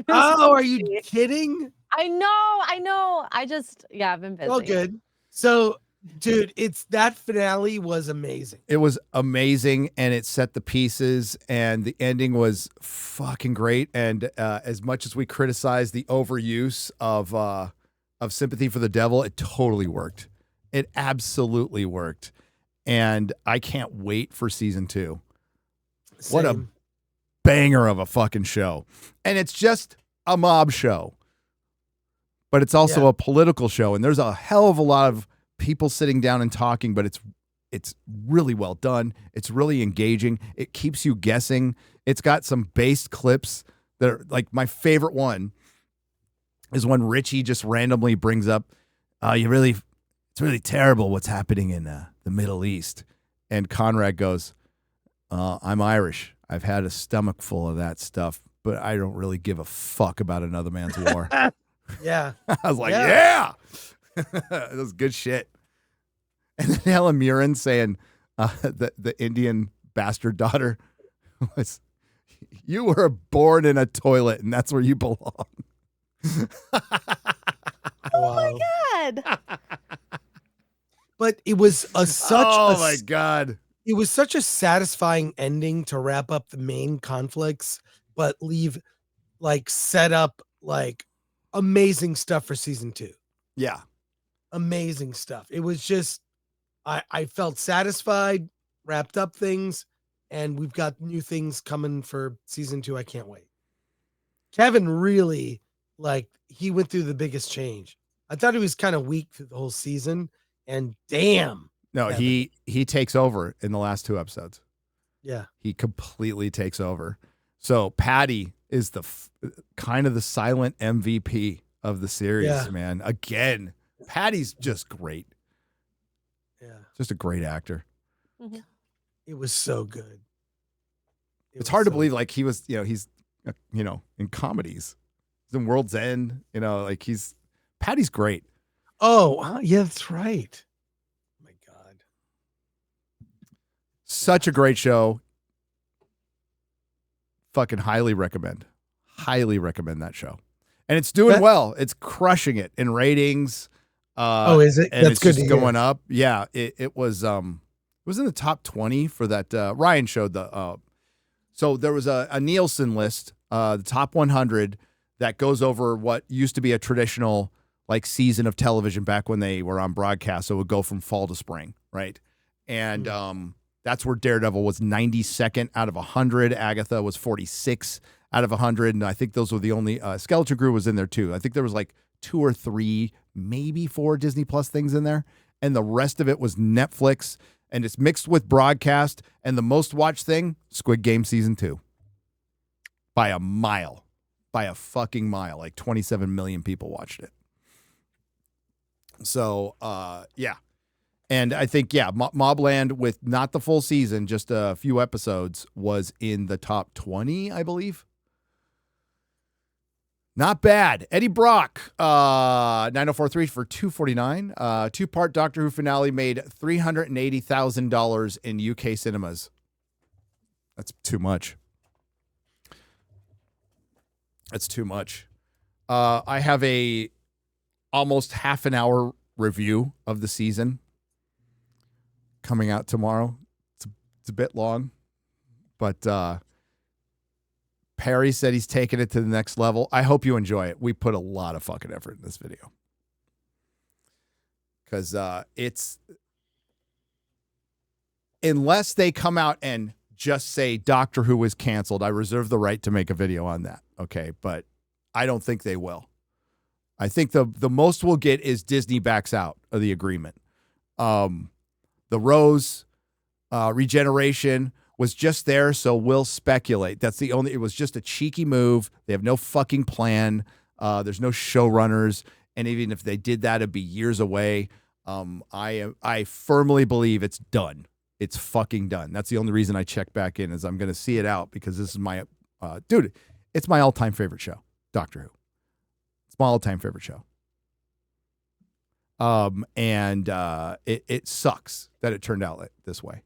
Are you kidding? I know. I've been busy. Oh, good. So, dude, that finale was amazing. It was amazing, and it set the pieces, and the ending was fucking great. And as much as we criticize the overuse of Sympathy for the Devil, it totally worked. It absolutely worked. And I can't wait for season 2. Same. What a banger of a fucking show. And it's just a mob show, but it's also a political show. And there's a hell of a lot of people sitting down and talking, but it's really well done. It's really engaging. It keeps you guessing. It's got some based clips that are like my favorite one is when Richie just randomly brings up, it's really terrible what's happening in the Middle East. And Conrad goes, I'm Irish. I've had a stomach full of that stuff, but I don't really give a fuck about another man's war. Yeah. I was like, yeah. That was good shit. And then Helen Mirren saying the Indian bastard daughter was, you were born in a toilet and that's where you belong. Oh my God. But it was my God. It was such a satisfying ending to wrap up the main conflicts, but set up amazing stuff for season 2. Yeah. Amazing stuff. It was just, I felt satisfied, wrapped up things, and we've got new things coming for season 2. I can't wait. Kevin really, he went through the biggest change. I thought he was kind of weak through the whole season, and damn. No, Kevin. he takes over in the last 2 episodes. Yeah. He completely takes over. So Patty is kind of the silent MVP of the series, man. Again, Patty's just great. Yeah. Just a great actor. Mm-hmm. It was so good. It's hard to believe he was, he's, in comedies. He's in World's End, Patty's great. Oh, yeah, that's right. Oh my God. Such a great show. Fucking highly recommend. Highly recommend that show. And it's doing well. It's crushing it in ratings. Is it? And That's it's good just to hear. going up. Yeah, it was in the top 20 for that. Ryan showed so there was a Nielsen list, the top 100 that goes over what used to be a traditional season of television back when they were on broadcast. So it would go from fall to spring, right? And that's where Daredevil was 92nd out of 100. Agatha was 46 out of 100. And I think those were the only, Skeleton Crew was in there too. I think there was 2 or 3, maybe 4 Disney Plus things in there. And the rest of it was Netflix. And it's mixed with broadcast. And the most watched thing, Squid Game Season 2. By a mile. By a fucking mile. 27 million people watched it. So, yeah. And I think, Mobland with not the full season, just a few episodes, was in the top 20, I believe. Not bad. Eddie Brock, 9043 for $249. Two-part Doctor Who finale made $380,000 in UK cinemas. That's too much. That's too much. I have a almost half an hour review of the season coming out tomorrow. It's a bit long, but Perry said he's taking it to the next level. I hope you enjoy it. We put a lot of fucking effort in this video because it's, unless they come out and just say Doctor Who is canceled, I reserve the right to make a video on that. Okay, but I don't think they will. I think the most we'll get is Disney backs out of the agreement. The Rose regeneration was just there, so we'll speculate. That's the only, it was just a cheeky move. They have no fucking plan. There's no showrunners. And even if they did that, it'd be years away. I firmly believe it's done. It's fucking done. That's the only reason I check back in, is I'm going to see it out, because this is my, dude, it's my all-time favorite show, Doctor Who. It's my all-time favorite show. And it sucks that it turned out this way.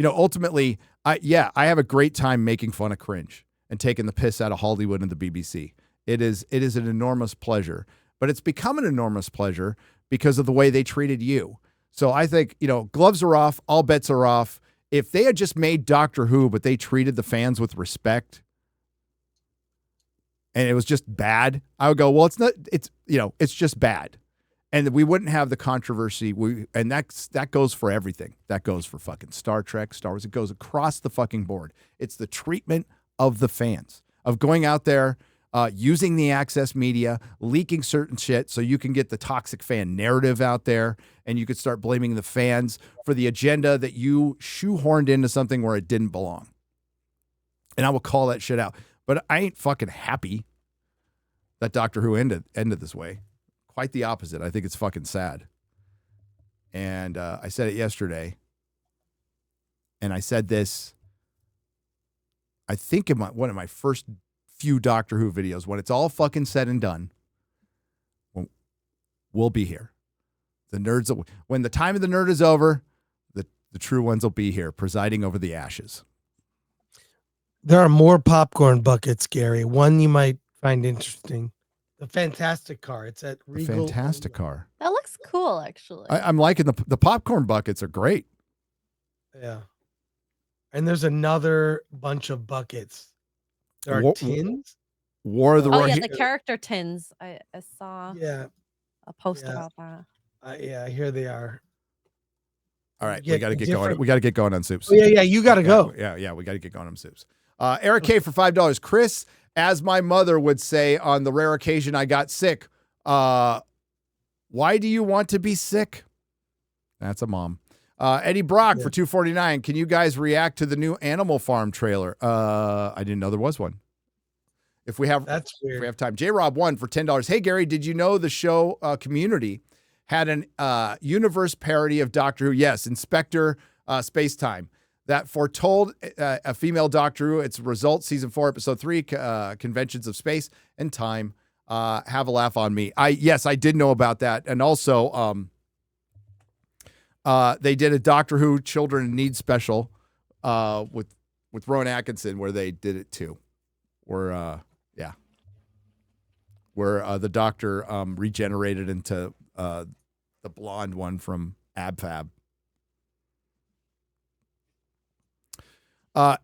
Ultimately, I have a great time making fun of cringe and taking the piss out of Hollywood and the BBC. It is an enormous pleasure, but it's become an enormous pleasure because of the way they treated you. So I think, gloves are off, all bets are off. If they had just made Doctor Who, but they treated the fans with respect, and it was just bad, I would go, well, it's just bad. And we wouldn't have the controversy. And that goes for everything. That goes for fucking Star Trek, Star Wars. It goes across the fucking board. It's the treatment of the fans, of going out there, using the access media, leaking certain shit so you can get the toxic fan narrative out there, and you could start blaming the fans for the agenda that you shoehorned into something where it didn't belong. And I will call that shit out. But I ain't fucking happy that Doctor Who ended this way. Quite the opposite. I think it's fucking sad. And I said it yesterday. And I said this, I think in one of my first few Doctor Who videos, when it's all fucking said and done, we'll be here. The nerds, when the time of the nerd is over, the true ones will be here, presiding over the ashes. There are more popcorn buckets, Gary. One you might find interesting. The Fantastic Car. It's at Regal. The Fantastic Car. That looks cool, actually. I'm liking the popcorn buckets are great. Yeah. And there's another bunch of buckets. There are tins. War of the Oh, yeah, the character tins. I saw a post about that. Yeah, here they are. All right, we got to get going. We got to get going on soups. Oh, yeah, you got to go. Yeah, we got to get going on soups. Eric K for $5. Chris, as my mother would say on the rare occasion I got sick, why do you want to be sick? That's a mom. Eddie Brock for $249. Can you guys react to the new Animal Farm trailer? I didn't know there was one. If we have, that's weird. If we have time. J-Rob 1 for $10. Hey, Gary, did you know the show Community had an universe parody of Doctor Who? Yes, Inspector Spacetime. That foretold a female Doctor Who. Its results, season 4, episode 3, Conventions of Space and Time. Have a laugh on me. Yes, I did know about that. And also, they did a Doctor Who Children in Need special with Rowan Atkinson, where they did it too. Where the Doctor regenerated into the blonde one from Ab Fab.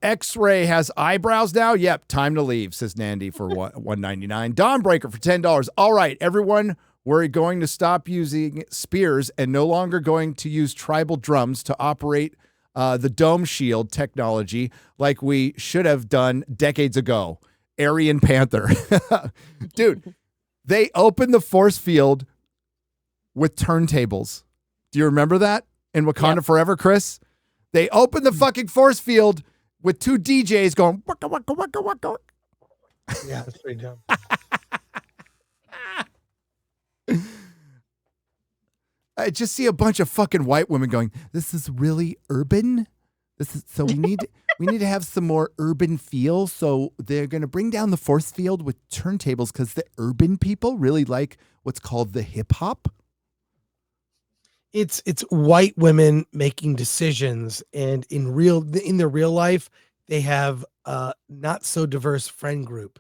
X-Ray has eyebrows now. Yep, time to leave, says Nandy for $1.99. Dawnbreaker for $10. All right, everyone, we're going to stop using spears and no longer going to use tribal drums to operate the dome shield technology like we should have done decades ago. Aryan Panther. Dude, they opened the force field with turntables. Do you remember that in Wakanda Forever, Chris? They opened the fucking force field with two DJs going waka waka waka waka. Yeah, that's pretty dumb. I just see a bunch of fucking white women going, "This is really urban. This is so we We need to have some more urban feel. So they're going to bring down the force field with turntables because the urban people really like what's called the hip hop. It's white women making decisions, and in their real life, they have not so diverse friend group.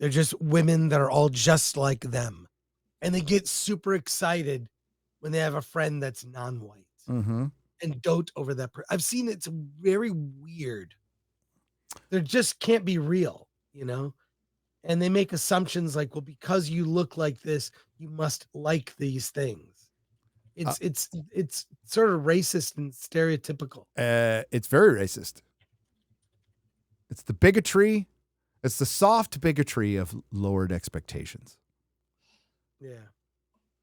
They're just women that are all just like them, and they get super excited when they have a friend that's non-white and dote over that. I've seen it's very weird. They just can't be real, and they make assumptions like, well, because you look like this, you must like these things. It's sort of racist and stereotypical. It's very racist. It's the bigotry. It's the soft bigotry of lowered expectations. Yeah.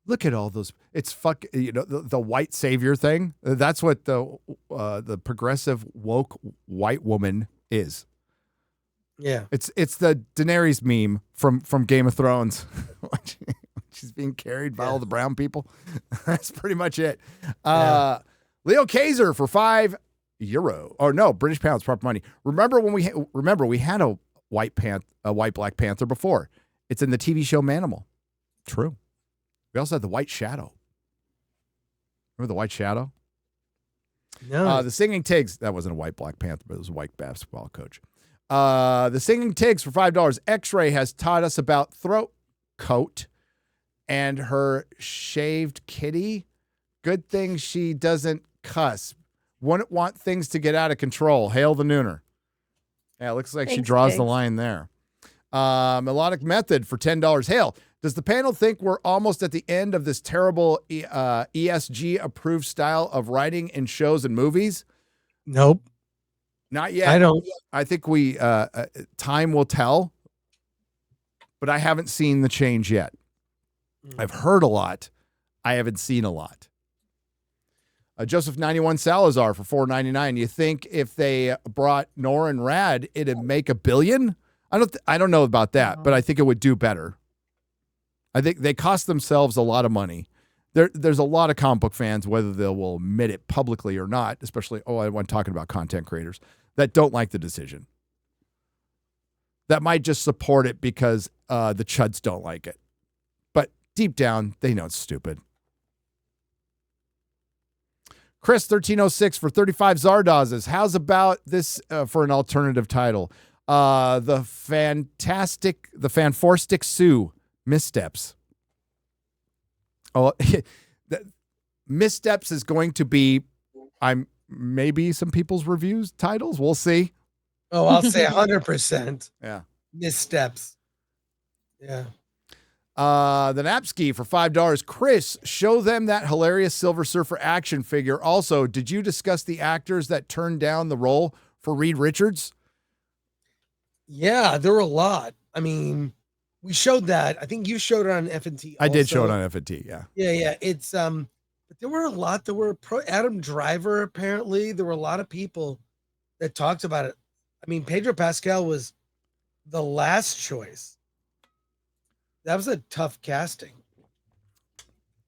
Look at all those. It's the white savior thing. That's what the progressive woke white woman is. Yeah. It's the Daenerys meme from Game of Thrones. She's being carried by all the brown people. That's pretty much it. Leo Kaiser for €5. Or no, British pounds, proper money. Remember we had a white Black Panther before. It's in the TV show Manimal. True. We also had the White Shadow. Remember the White Shadow? No. The Singing Tigs. That wasn't a white Black Panther, but it was a white basketball coach. The Singing Tigs for $5. X-Ray has taught us about throat coat and her shaved kitty. Good thing she doesn't cuss. Wouldn't want things to get out of control. Hail the Nooner. Yeah, it looks like she draws the line there. Melodic Method for $10. Hail, does the panel think we're almost at the end of this terrible ESG-approved style of writing in shows and movies? Nope. Not yet. I don't. I think time will tell, but I haven't seen the change yet. I've heard a lot. I haven't seen a lot. Joseph 91 Salazar for $4.99. You think if they brought Nor and Rad, it'd make $1 billion? I don't know about that, but I think it would do better. I think they cost themselves a lot of money. There's a lot of comic book fans, whether they will admit it publicly or not, especially, I'm talking about content creators, that don't like the decision. That might just support it because the chuds don't like it. But deep down, they know it's stupid. Chris 1306 for 35 Zardazes. How's about this for an alternative title? The Fanforstic Sue Missteps. Oh, Missteps is going to be maybe some people's reviews titles. We'll see. Oh, I'll say 100%. Yeah. Missteps. Yeah. The Napski for $5. Chris, show them that hilarious Silver Surfer action figure. Also, did you discuss the actors that turned down the role for Reed Richards? Yeah, there were a lot. I mean, we showed that. I think you showed it on FNT. I did show it on FNT, yeah. Yeah. It's but there were a lot. There were Adam Driver, apparently. There were a lot of people that talked about it. I mean, Pedro Pascal was the last choice. That was a tough casting.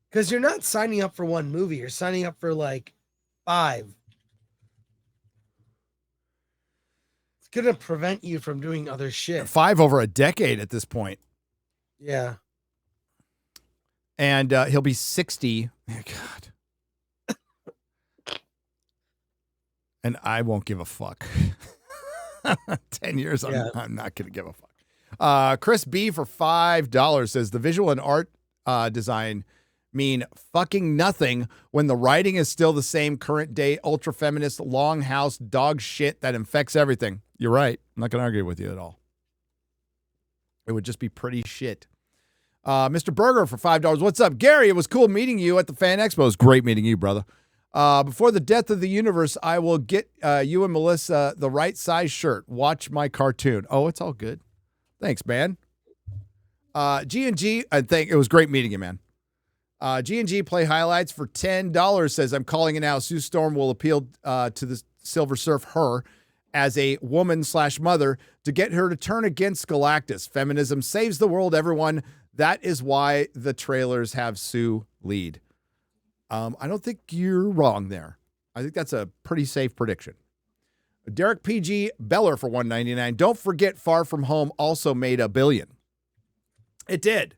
Because you're not signing up for one movie. You're signing up for like 5. It's going to prevent you from doing other shit. 5 over a decade at this point. Yeah. And he'll be 60. Oh, God. And I won't give a fuck. 10 years, I'm not going to give a fuck. Chris B for $5 says the visual and art design mean fucking nothing when the writing is still the same current day ultra feminist longhouse dog shit that infects everything. You're right. I'm not going to argue with you at all. It would just be pretty shit. Mr. Berger for $5. What's up, Gary? It was cool meeting you at the Fan Expo. It was great meeting you, brother. Before the death of the universe, I will get you and Melissa the right size shirt. Watch my cartoon. Oh, it's all good. Thanks, man. G&G, I think it was great meeting you, man. G&G play highlights for $10 says, I'm calling it now. Sue Storm will appeal to the Silver Surf her as a woman/mother to get her to turn against Galactus. Feminism saves the world, everyone. That is why the trailers have Sue lead. I don't think you're wrong there. I think that's a pretty safe prediction. Derek PG Beller for $1.99. Don't forget, Far From Home also made $1 billion. It did.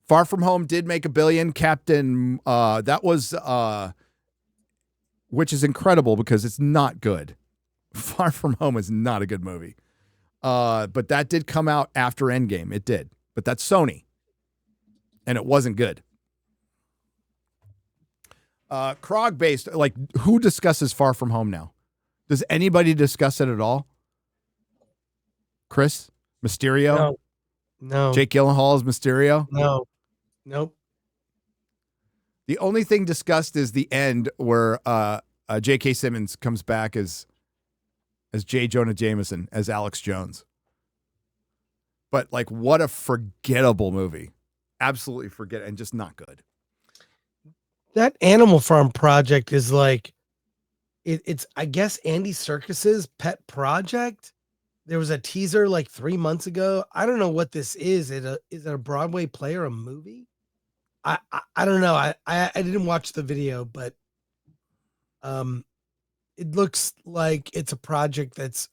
Far From Home did make $1 billion. Captain, that was, which is incredible because it's not good. Far From Home is not a good movie. But that did come out after Endgame. It did. But that's Sony. And it wasn't good. Krog based, like, who discusses Far From Home now? Does anybody discuss it at all? Chris? Mysterio? No. Jake Gyllenhaal is Mysterio? No. Nope. The only thing discussed is the end where J.K. Simmons comes back as J. Jonah Jameson, as Alex Jones. But, like, what a forgettable movie. Absolutely forget, and just not good. That Animal Farm project is like, it's I guess Andy Serkis's pet project. There was a teaser like 3 months ago. I don't know what this is. Is it a Broadway play or a movie? I don't know. I didn't watch the video, but it looks like it's a project that's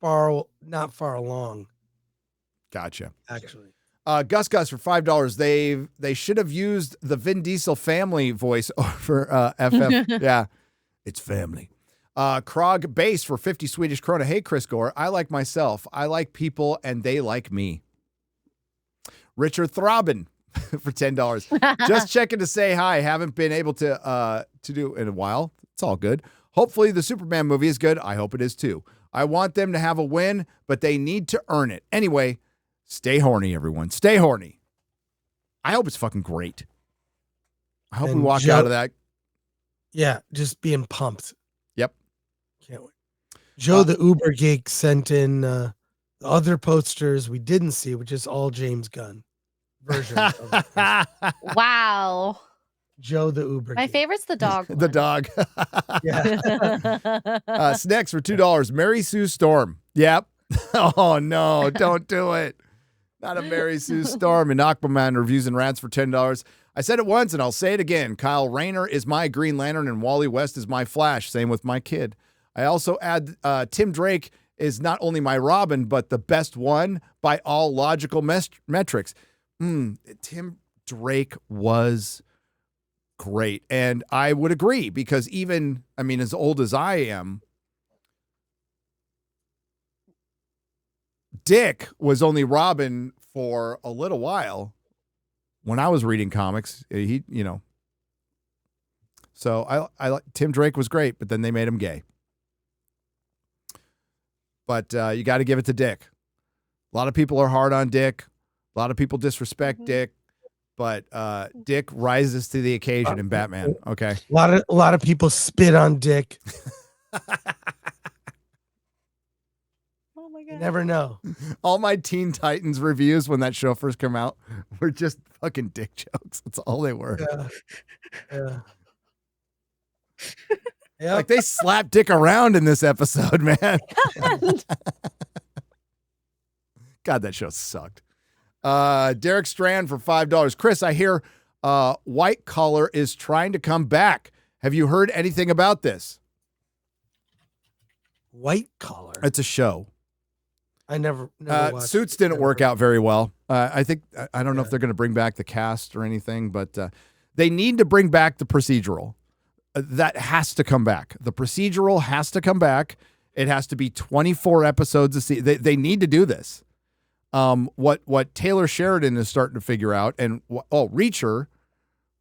not far along. Gotcha. Actually. Gus for $5. They should have used the Vin Diesel family voice for FF. Yeah, it's family. Krog Base for 50 Swedish krona. Hey, Chris Gore, I like myself. I like people, and they like me. Richard Throbbin for $10. Just checking to say hi. Haven't been able to do in a while. It's all good. Hopefully the Superman movie is good. I hope it is too. I want them to have a win, but they need to earn it. Anyway, stay horny, everyone. Stay horny. I hope it's fucking great. I hope we walk out of that. Yeah, just being pumped. Yep. Can't wait. Joe the Uber Geek sent in the other posters we didn't see, which is all James Gunn version. Wow. Joe the Uber My Geek. favorite's the dog. The dog. Yeah. Snacks for $2. Mary Sue Storm. Yep. Oh, no. Don't do it. Not a Mary Sue Storm. And Aquaman reviews and rants for $10. I said it once and I'll say it again. Kyle Rayner is my Green Lantern and Wally West is my Flash. Same with my kid. I also add Tim Drake is not only my Robin, but the best one by all logical metrics. Tim Drake was great. And I would agree because even, I mean, as old as I am, Dick was only Robin for a little while when I was reading comics. So I Tim Drake was great, but then they made him gay. But you got to give it to Dick. A lot of people are hard on Dick. A lot of people disrespect Dick, but Dick rises to the occasion in Batman. Okay. A lot of people spit on Dick. Oh my God. You never know. All my Teen Titans reviews when that show first came out were just fucking Dick jokes. That's all they were. Yeah. Like they slapped Dick around in this episode, man. God, that show sucked. Derek Strand for $5. Chris, I hear White Collar is trying to come back. Have you heard anything about this? White Collar. It's a show. I never watched Suits didn't work out very well. I think I don't know if they're going to bring back the cast or anything, but they need to bring back the procedural. That has to come back. The procedural has to come back. It has to be 24 episodes a season. They need to do this. What Taylor Sheridan is starting to figure out, and Reacher,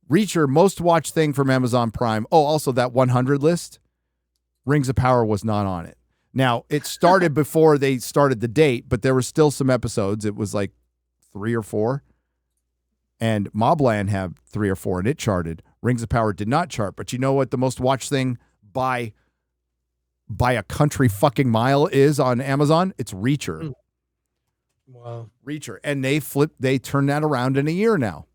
most watched thing from Amazon Prime. Oh, also that 100 list, Rings of Power was not on it. Now, it started before they started the date, but there were still some episodes. It was like 3 or 4. And Mobland had 3 or 4, and it charted. Rings of Power did not chart. But you know what the most watched thing by a country fucking mile is on Amazon? It's Reacher. Wow. Reacher. And they turned that around in a year now.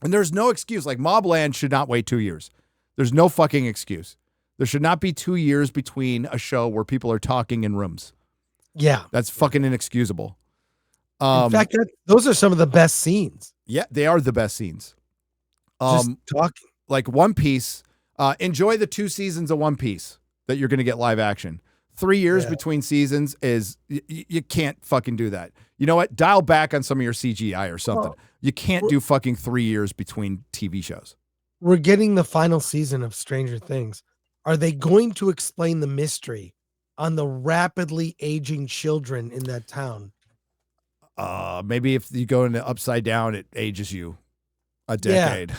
And there's no excuse. Like Mobland should not wait 2 years. There's no fucking excuse. There should not be 2 years between a show where people are talking in rooms. Yeah. That's fucking inexcusable. In fact, those are some of the best scenes. Yeah, they are the best scenes. Just talking. Like One Piece. Enjoy the 2 seasons of One Piece that you're going to get live action. 3 years between seasons is you can't fucking do that. You know what? Dial back on some of your CGI or something. You can't do fucking 3 years between TV shows. We're getting the final season of Stranger Things. Are they going to explain the mystery on the rapidly aging children in that town? Maybe if you go into Upside Down, it ages you a decade.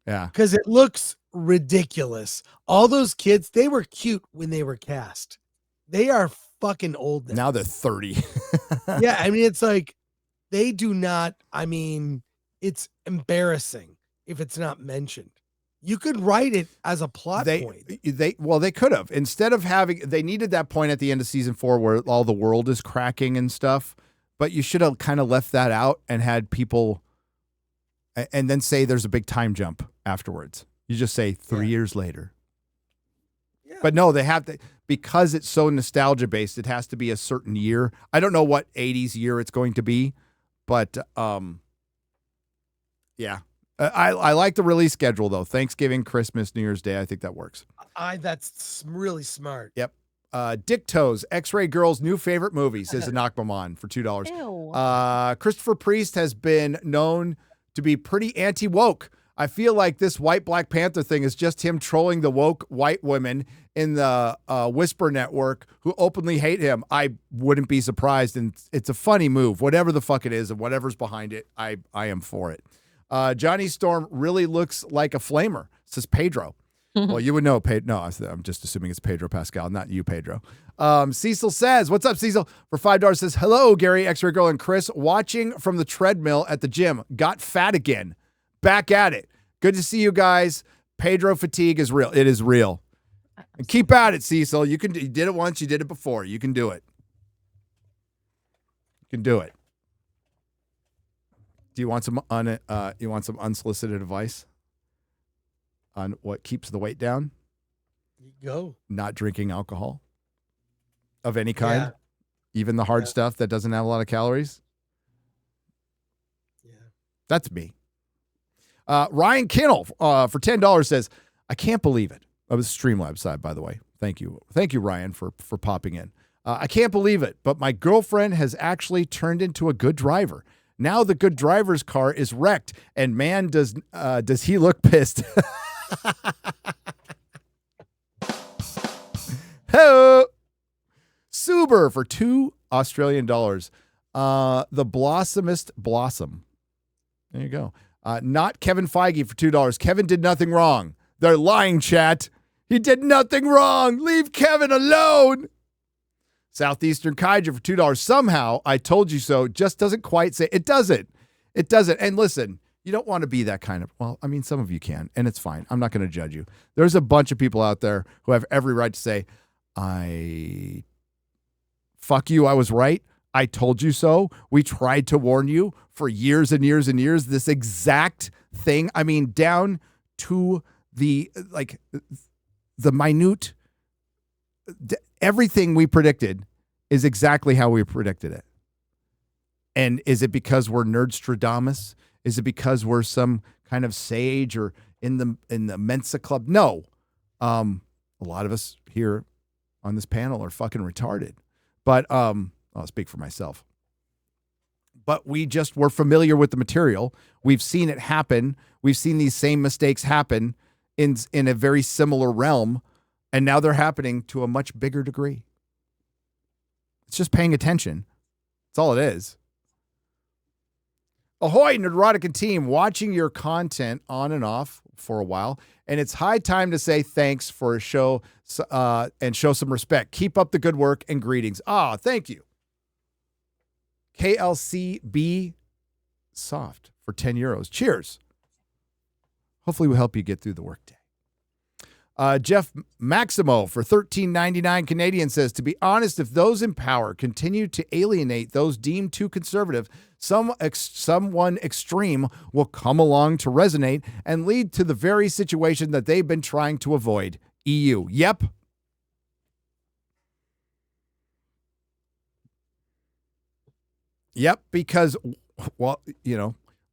Yeah. Because it looks ridiculous. All those kids, they were cute when they were cast. They are fucking old now. Now they're 30. Yeah, I mean, it's like they do not. I mean, it's embarrassing if it's not mentioned. You could write it as a plot point. They could have, instead of they needed that point at the end of season 4 where all the world is cracking and stuff, but you should have kind of left that out and had people, and then say there's a big time jump afterwards. You just say 3 years later. Yeah. But no, they have to, because it's so nostalgia based, it has to be a certain year. I don't know what 80s year it's going to be, but yeah. I like the release schedule though. Thanksgiving, Christmas, New Year's Day. I think that works. That's really smart. Yep. Dick Toes, X-Ray Girl's new favorite movie, says Anakmamon for $2. Christopher Priest has been known to be pretty anti-woke. I feel like this white Black Panther thing is just him trolling the woke white women in the Whisper Network who openly hate him. I wouldn't be surprised, and it's a funny move. Whatever the fuck it is and whatever's behind it, I am for it. Johnny Storm really looks like a flamer, says Pedro. Well, you would know Pedro. No, I'm just assuming it's Pedro Pascal, not you, Pedro. Cecil says, what's up, Cecil? For $5 says, hello, Gary, X-Ray Girl, and Chris. Watching from the treadmill at the gym. Got fat again. Back at it. Good to see you guys. Pedro fatigue is real. It is real. And keep at it, Cecil. You did it once. You did it before. You can do it. You can do it. Do you want some unsolicited advice on what keeps the weight down? Go. Not drinking alcohol of any kind, even the hard stuff that doesn't have a lot of calories. Yeah, that's me. Ryan Kinnell for $10 says, I can't believe it. That was Streamlabs side, by the way. Thank you, Ryan, for popping in. I can't believe it, but my girlfriend has actually turned into a good driver. Now the good driver's car is wrecked, and man, does he look pissed. Hey, Suber for $2 Australian. The blossomist blossom. There you go. Not Kevin Feige for $2. Kevin did nothing wrong. They're lying, chat. He did nothing wrong. Leave Kevin alone. Southeastern Kaiju for $2. Somehow, I told you so. Just doesn't quite say. It doesn't. It doesn't. And listen, you don't want to be that kind of, well, I mean, some of you can, and it's fine. I'm not going to judge you. There's a bunch of people out there who have every right to say, fuck you, I was right. I told you so. We tried to warn you for years and years and years. This exact thing. I mean, down to the minute, everything we predicted is exactly how we predicted it. And is it because we're Nerdstradamus? Is it because we're some kind of sage or in the Mensa Club? No. A lot of us here on this panel are fucking retarded. But I'll speak for myself. But we're familiar with the material. We've seen it happen. We've seen these same mistakes happen in a very similar realm. And now they're happening to a much bigger degree. It's just paying attention. That's all it is. Ahoy, Nerdrotic and team, watching your content on and off for a while, and it's high time to say thanks for a show and show some respect. Keep up the good work and greetings. Thank you. KLCB Soft for €10. Cheers. Hopefully we'll help you get through the workday. Jeff Maximo for $13.99 Canadian says, to be honest, if those in power continue to alienate those deemed too conservative, someone extreme will come along to resonate and lead to the very situation that they've been trying to avoid. EU. Yep. Yep, because, well,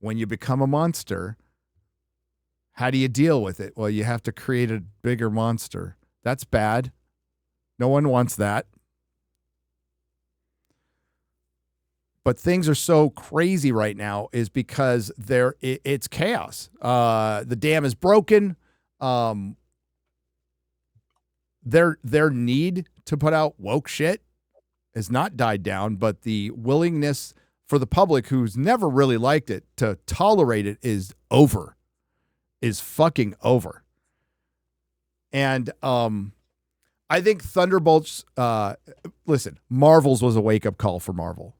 when you become a monster, how do you deal with it? Well, you have to create a bigger monster. That's bad. No one wants that. But things are so crazy right now is because it's chaos. The dam is broken. Their need to put out woke shit has not died down, but the willingness for the public who's never really liked it to tolerate it is fucking over. And I think Thunderbolts, listen, Marvel's was a wake-up call for Marvel.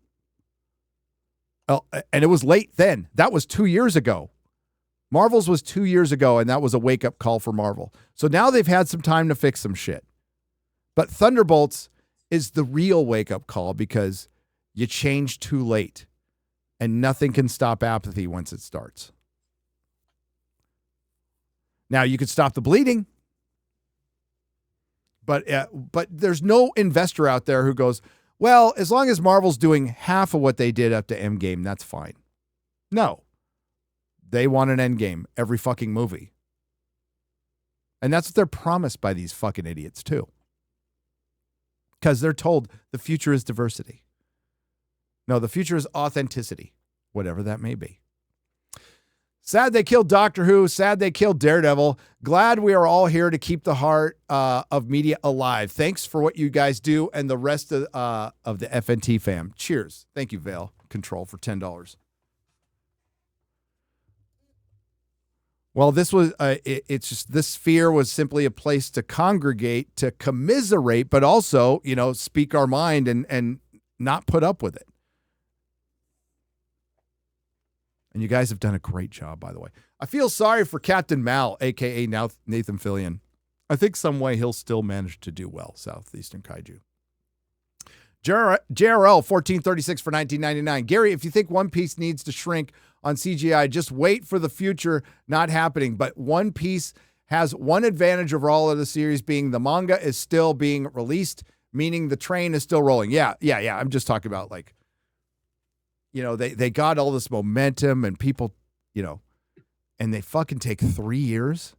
And it was late then. That was 2 years ago. Marvel's was 2 years ago, and that was a wake-up call for Marvel. So now they've had some time to fix some shit. But Thunderbolts is the real wake-up call because you change too late, and nothing can stop apathy once it starts. Now, you could stop the bleeding, but there's no investor out there who goes, well, as long as Marvel's doing half of what they did up to Endgame, that's fine. No. They want an Endgame every fucking movie. And that's what they're promised by these fucking idiots, too. Because they're told the future is diversity. No, the future is authenticity, whatever that may be. Sad they killed Doctor Who. Sad they killed Daredevil. Glad we are all here to keep the heart of media alive. Thanks for what you guys do and the rest of the FNT fam. Cheers. Thank you, Vale Control, for $10. Well, this was it's just this sphere was simply a place to congregate, to commiserate, but also, speak our mind and not put up with it. And you guys have done a great job, by the way. I feel sorry for Captain Mal, a.k.a. now Nathan Fillion. I think some way he'll still manage to do well, Southeastern Kaiju. JRL 1436 for $19.99. Gary, if you think One Piece needs to shrink on CGI, just wait for the future not happening. But One Piece has one advantage over all of the series being the manga is still being released, meaning the train is still rolling. Yeah. I'm just talking about they got all this momentum and people, and they fucking take 3 years.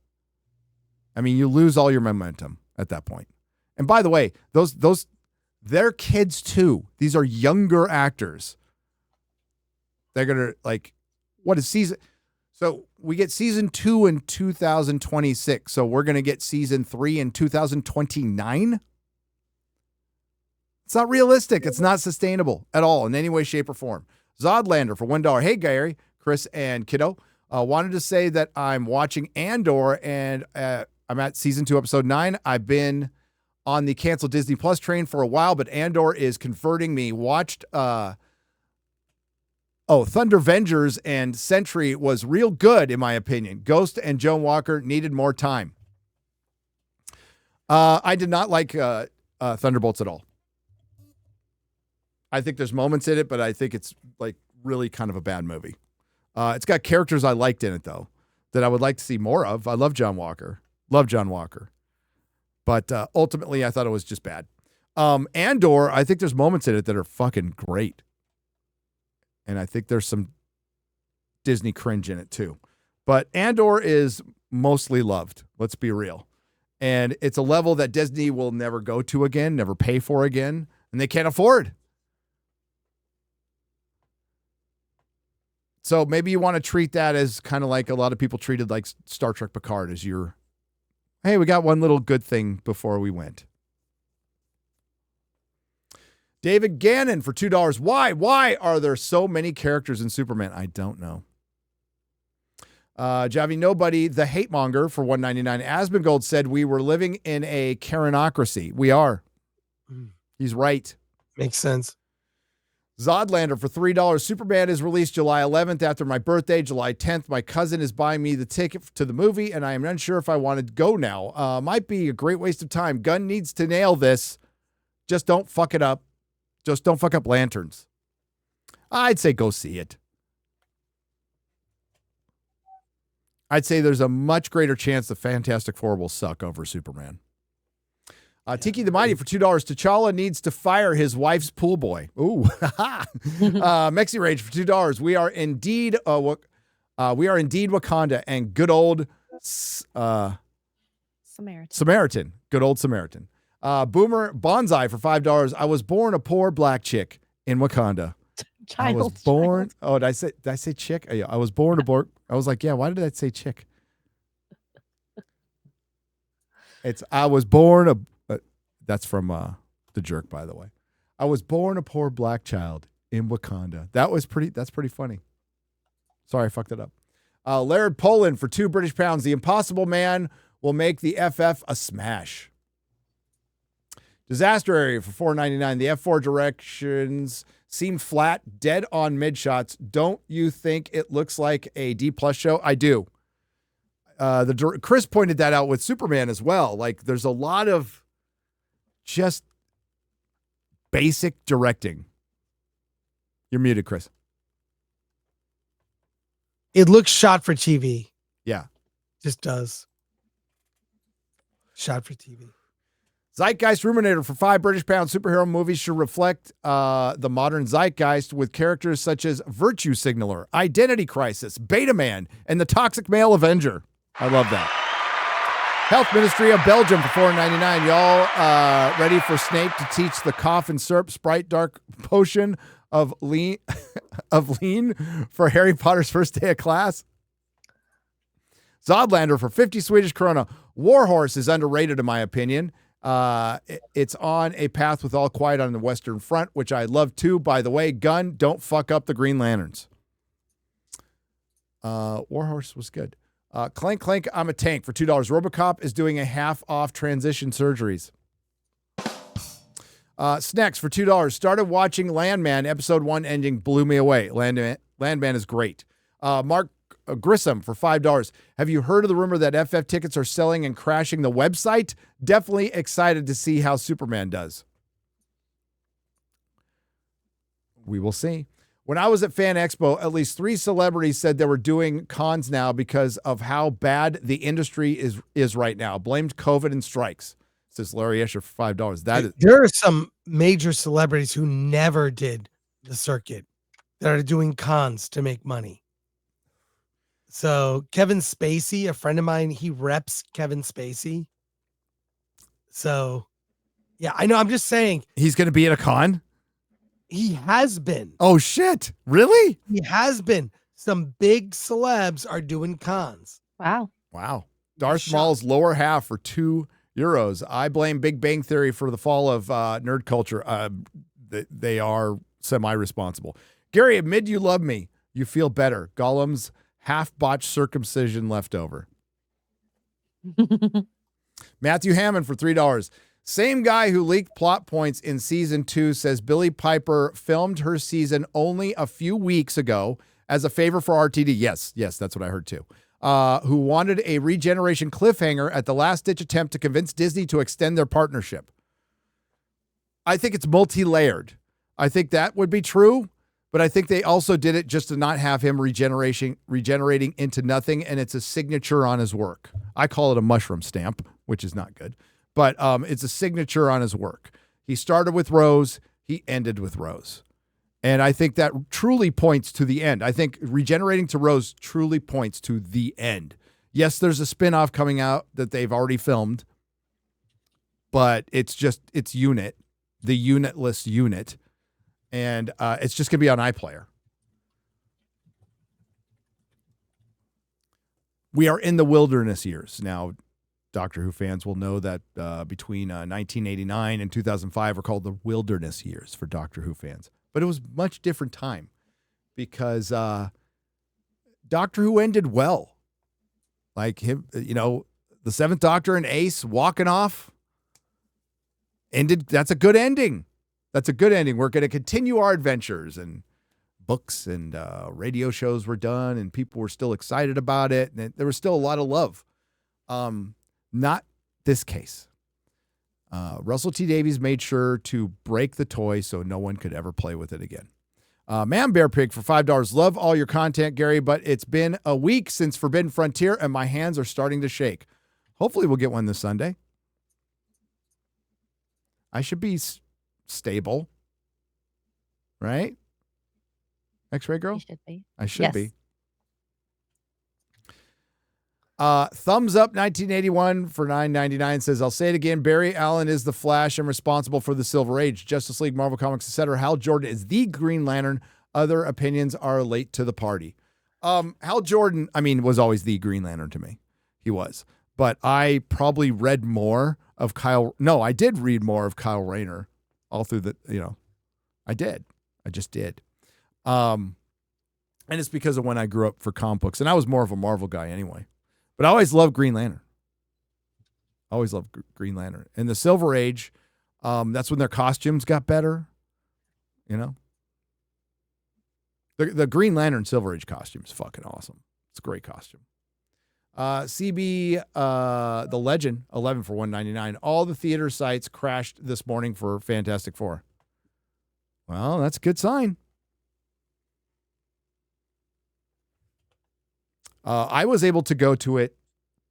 I mean, you lose all your momentum at that point. And by the way, they're kids too. These are younger actors. They're going to what is season? So we get season 2 in 2026. So we're going to get season 3 in 2029. It's not realistic. It's not sustainable at all in any way, shape, or form. Zodlander for $1. Hey, Gary, Chris, and Kiddo. Wanted to say that I'm watching Andor, and I'm at season 2, episode 9. I've been on the canceled Disney Plus train for a while, but Andor is converting me. Watched Thunder Vengers and Sentry was real good, in my opinion. Ghost and Joan Walker needed more time. I did not like Thunderbolts at all. I think there's moments in it, but I think it's really kind of a bad movie. It's got characters I liked in it, though, that I would like to see more of. I love John Walker. But ultimately, I thought it was just bad. Andor, I think there's moments in it that are fucking great. And I think there's some Disney cringe in it, too. But Andor is mostly loved. Let's be real. And it's a level that Disney will never go to again, never pay for again, and they can't afford. So maybe you want to treat that as kind of like a lot of people treated like Star Trek Picard as hey, we got one little good thing before we went. David Gannon for $2. Why are there so many characters in Superman? I don't know. Javi Nobody, the hate monger for $1.99. Asmongold said we were living in a Karenocracy. We are. He's right. Makes sense. Zodlander for $3. Superman is released July 11th after my birthday, July 10th. My cousin is buying me the ticket to the movie, and I am unsure if I want to go now. Might be a great waste of time. Gunn needs to nail this. Just don't fuck it up. Just don't fuck up Lanterns. I'd say go see it. I'd say there's a much greater chance the Fantastic Four will suck over Superman. Tiki the Mighty for $2. T'Challa needs to fire his wife's pool boy. Ooh. Mexi Rage for $2. We are indeed Wakanda and good old Samaritan. Good old Samaritan. Boomer Bonsai for $5. I was born a poor black chick in Wakanda. I was born. Oh, did I say chick? Yeah, I was born I was like, yeah. Why did I say chick? I was born that's from The Jerk, by the way. I was born a poor black child in Wakanda. That's pretty funny. Sorry, I fucked it up. Laird Poland for £2 The Impossible Man will make the FF a smash. Disaster Area for $4.99. The F4 directions seem flat, dead on mid shots. Don't you think it looks like a D+ show? I do. Chris pointed that out with Superman as well. Like, there's a lot of just basic directing. You're muted, Chris. It looks shot for TV. Yeah. Just does. Shot for TV. Zeitgeist Ruminator for £5 Superhero movies should reflect the modern zeitgeist with characters such as Virtue Signaler, Identity Crisis, Beta Man, and the Toxic Male Avenger. I love that. Health Ministry of Belgium for $4.99. Y'all ready for Snape to teach the cough and syrup Sprite dark potion of lean for Harry Potter's first day of class? Zodlander for 50 Swedish krona. Warhorse is underrated in my opinion. It's on a path with All Quiet on the Western Front, which I love too. By the way, Gunn, don't fuck up the Green Lanterns. Warhorse was good. Clank Clank, I'm a Tank for $2. RoboCop is doing a half-off transition surgeries. Snacks for $2. Started watching Landman. Episode 1 ending blew me away. Landman is great. Mark Grissom for $5. Have you heard of the rumor that FF tickets are selling and crashing the website? Definitely excited to see how Superman does. We will see. When I was at Fan Expo, at least 3 celebrities said they were doing cons now because of how bad the industry is right now. Blamed COVID and strikes. Says Larry Escher for $5. There are some major celebrities who never did the circuit that are doing cons to make money. So Kevin Spacey, a friend of mine, he reps Kevin Spacey. So yeah, I know. I'm just saying he's going to be at a con. He has been. Oh shit! Really? He has been. Some big celebs are doing cons. Wow. Darth Maul's lower half for €2. I blame Big Bang Theory for the fall of nerd culture. They are semi-responsible. Gary, admit you love me. You feel better. Gollum's half-botched circumcision left over. Matthew Hammond for $3. Same guy who leaked plot points in season 2 says Billie Piper filmed her season only a few weeks ago as a favor for RTD. Yes, that's what I heard too. Who wanted a regeneration cliffhanger at the last-ditch attempt to convince Disney to extend their partnership. I think it's multi-layered. I think that would be true, but I think they also did it just to not have him regenerating into nothing, and it's a signature on his work. I call it a mushroom stamp, which is not good. But it's a signature on his work. He started with Rose. He ended with Rose. And I think that truly points to the end. I think regenerating to Rose truly points to the end. Yes, there's a spinoff coming out that they've already filmed. But it's Unit, the unitless unit. And it's just going to be on iPlayer. We are in the wilderness years now. Doctor Who fans will know that between 1989 and 2005 are called the wilderness years for Doctor Who fans. But it was much different time because Doctor Who ended well. Like him, the 7th Doctor and Ace walking off ended. That's a good ending. We're going to continue our adventures, and books and radio shows were done, and people were still excited about it. And there was still a lot of love. Not this case. Russell T. Davies made sure to break the toy so no one could ever play with it again. Man Bear Pig for $5. Love all your content, Gary, but it's been a week since Forbidden Frontier and my hands are starting to shake. Hopefully we'll get one this Sunday. I should be stable. Right? X-Ray Girl? You should be. I should be. Thumbs up 1981 for $9.99 says, I'll say it again. Barry Allen is the Flash and responsible for the Silver Age. Justice League, Marvel Comics, etc. Hal Jordan is the Green Lantern. Other opinions are late to the party. Hal Jordan, was always the Green Lantern to me. He was. But I probably read more of I did read more of Kyle Rayner all through I did. I just did. And it's because of when I grew up for comic books. And I was more of a Marvel guy anyway. But I always loved Green Lantern. Always loved Green Lantern. In the Silver Age, that's when their costumes got better. The Green Lantern Silver Age costume is fucking awesome. It's a great costume. CB, The Legend, 11 for $1.99. All the theater sites crashed this morning for Fantastic Four. Well, that's a good sign. I was able to go to it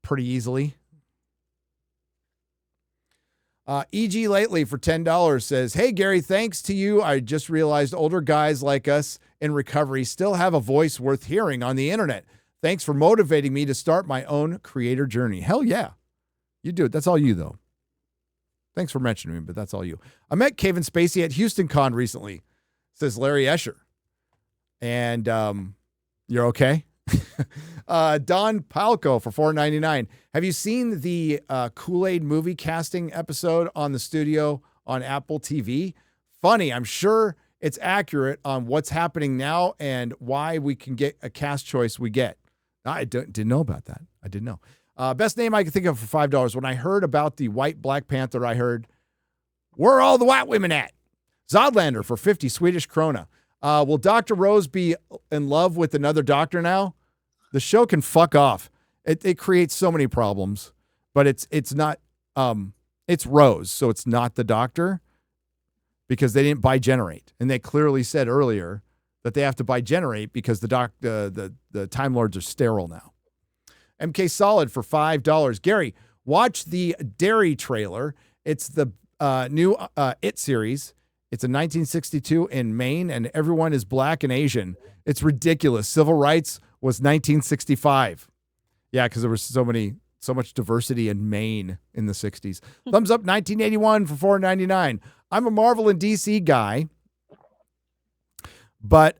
pretty easily. E.G. Lately for $10 says, hey, Gary, thanks to you, I just realized older guys like us in recovery still have a voice worth hearing on the internet. Thanks for motivating me to start my own creator journey. Hell yeah. You do it. That's all you, though. Thanks for mentioning me, but that's all you. I met Kevin Spacey at Houston Con recently, says Larry Escher. And you're okay? Don Palco for $4.99. Have you seen the Kool-Aid movie casting episode on the studio on Apple TV? Funny. I'm sure it's accurate on what's happening now and why we can get a cast choice we get. I didn't know about that. I didn't know. Best name I could think of for $5. When I heard about the white Black Panther, I heard, where are all the white women at? Zodlander for 50 Swedish krona. Will Dr. Rose be in love with another doctor now? The show can fuck off. It creates so many problems, but it's not, it's Rose. So it's not the doctor because they didn't bi-generate. And they clearly said earlier that they have to bi-generate because the Time Lords are sterile now. MK Solid for $5. Gary, watch the Dairy trailer. It's the new It series. It's a 1962 in Maine, and everyone is black and Asian. It's ridiculous. Civil rights was 1965. Yeah, because there was so much diversity in Maine in the 60s. Thumbs up 1981 for $4.99. I'm a Marvel and DC guy. But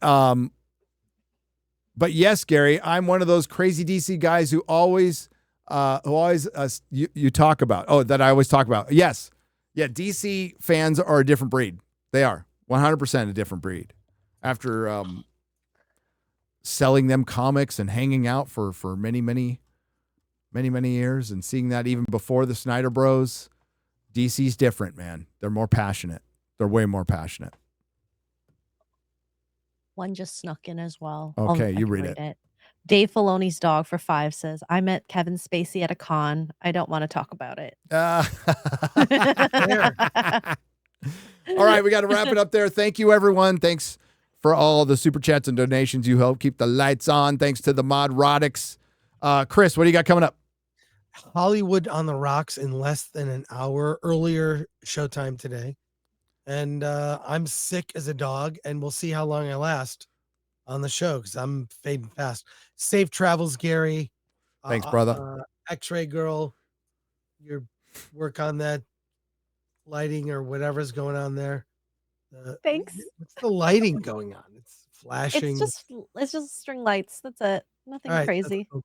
yes, Gary, I'm one of those crazy DC guys who always you talk about. Oh, that I always talk about. Yes. Yeah, DC fans are a different breed. They are 100% a different breed. After selling them comics and hanging out for many years and seeing that even before the Snyder Bros, DC's different, man. They're more passionate. They're way more passionate. One just snuck in as well. Okay, you read it. Dave Filoni's dog for $5 says, I met Kevin Spacey at a con. I don't want to talk about it. All right, we got to wrap it up there. Thank you, everyone. Thanks for all the super chats and donations. You help keep the lights on. Thanks to the Nerdrotics. Chris, what do you got coming up? Hollywood on the Rocks in less than an hour. Earlier showtime today. And I'm sick as a dog, and we'll see how long I last on the show because I'm fading fast. Safe travels, Gary. Thanks, brother. X-Ray Girl, your work on that lighting or whatever's going on there. Thanks. What's the lighting going on? It's flashing. It's just string lights. That's it. Nothing crazy. Cool.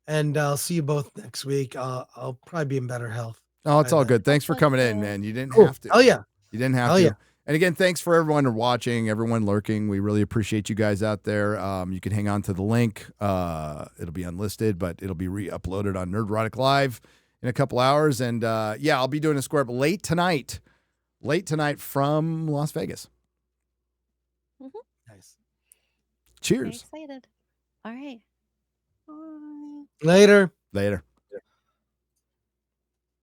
And I'll see you both next week. I'll probably be in better health. Oh, it's all good. Thanks for coming in, man. You didn't have to. Oh yeah. You didn't have to. Yeah. And again, thanks for everyone watching, everyone lurking. We really appreciate you guys out there. You can hang on to the link. It'll be unlisted, but it'll be re-uploaded on Nerdrotic Live in a couple hours. And yeah, I'll be doing a square up late tonight from Las Vegas. Mm-hmm. Nice. Cheers. Very excited. All right. Bye. Later. Later.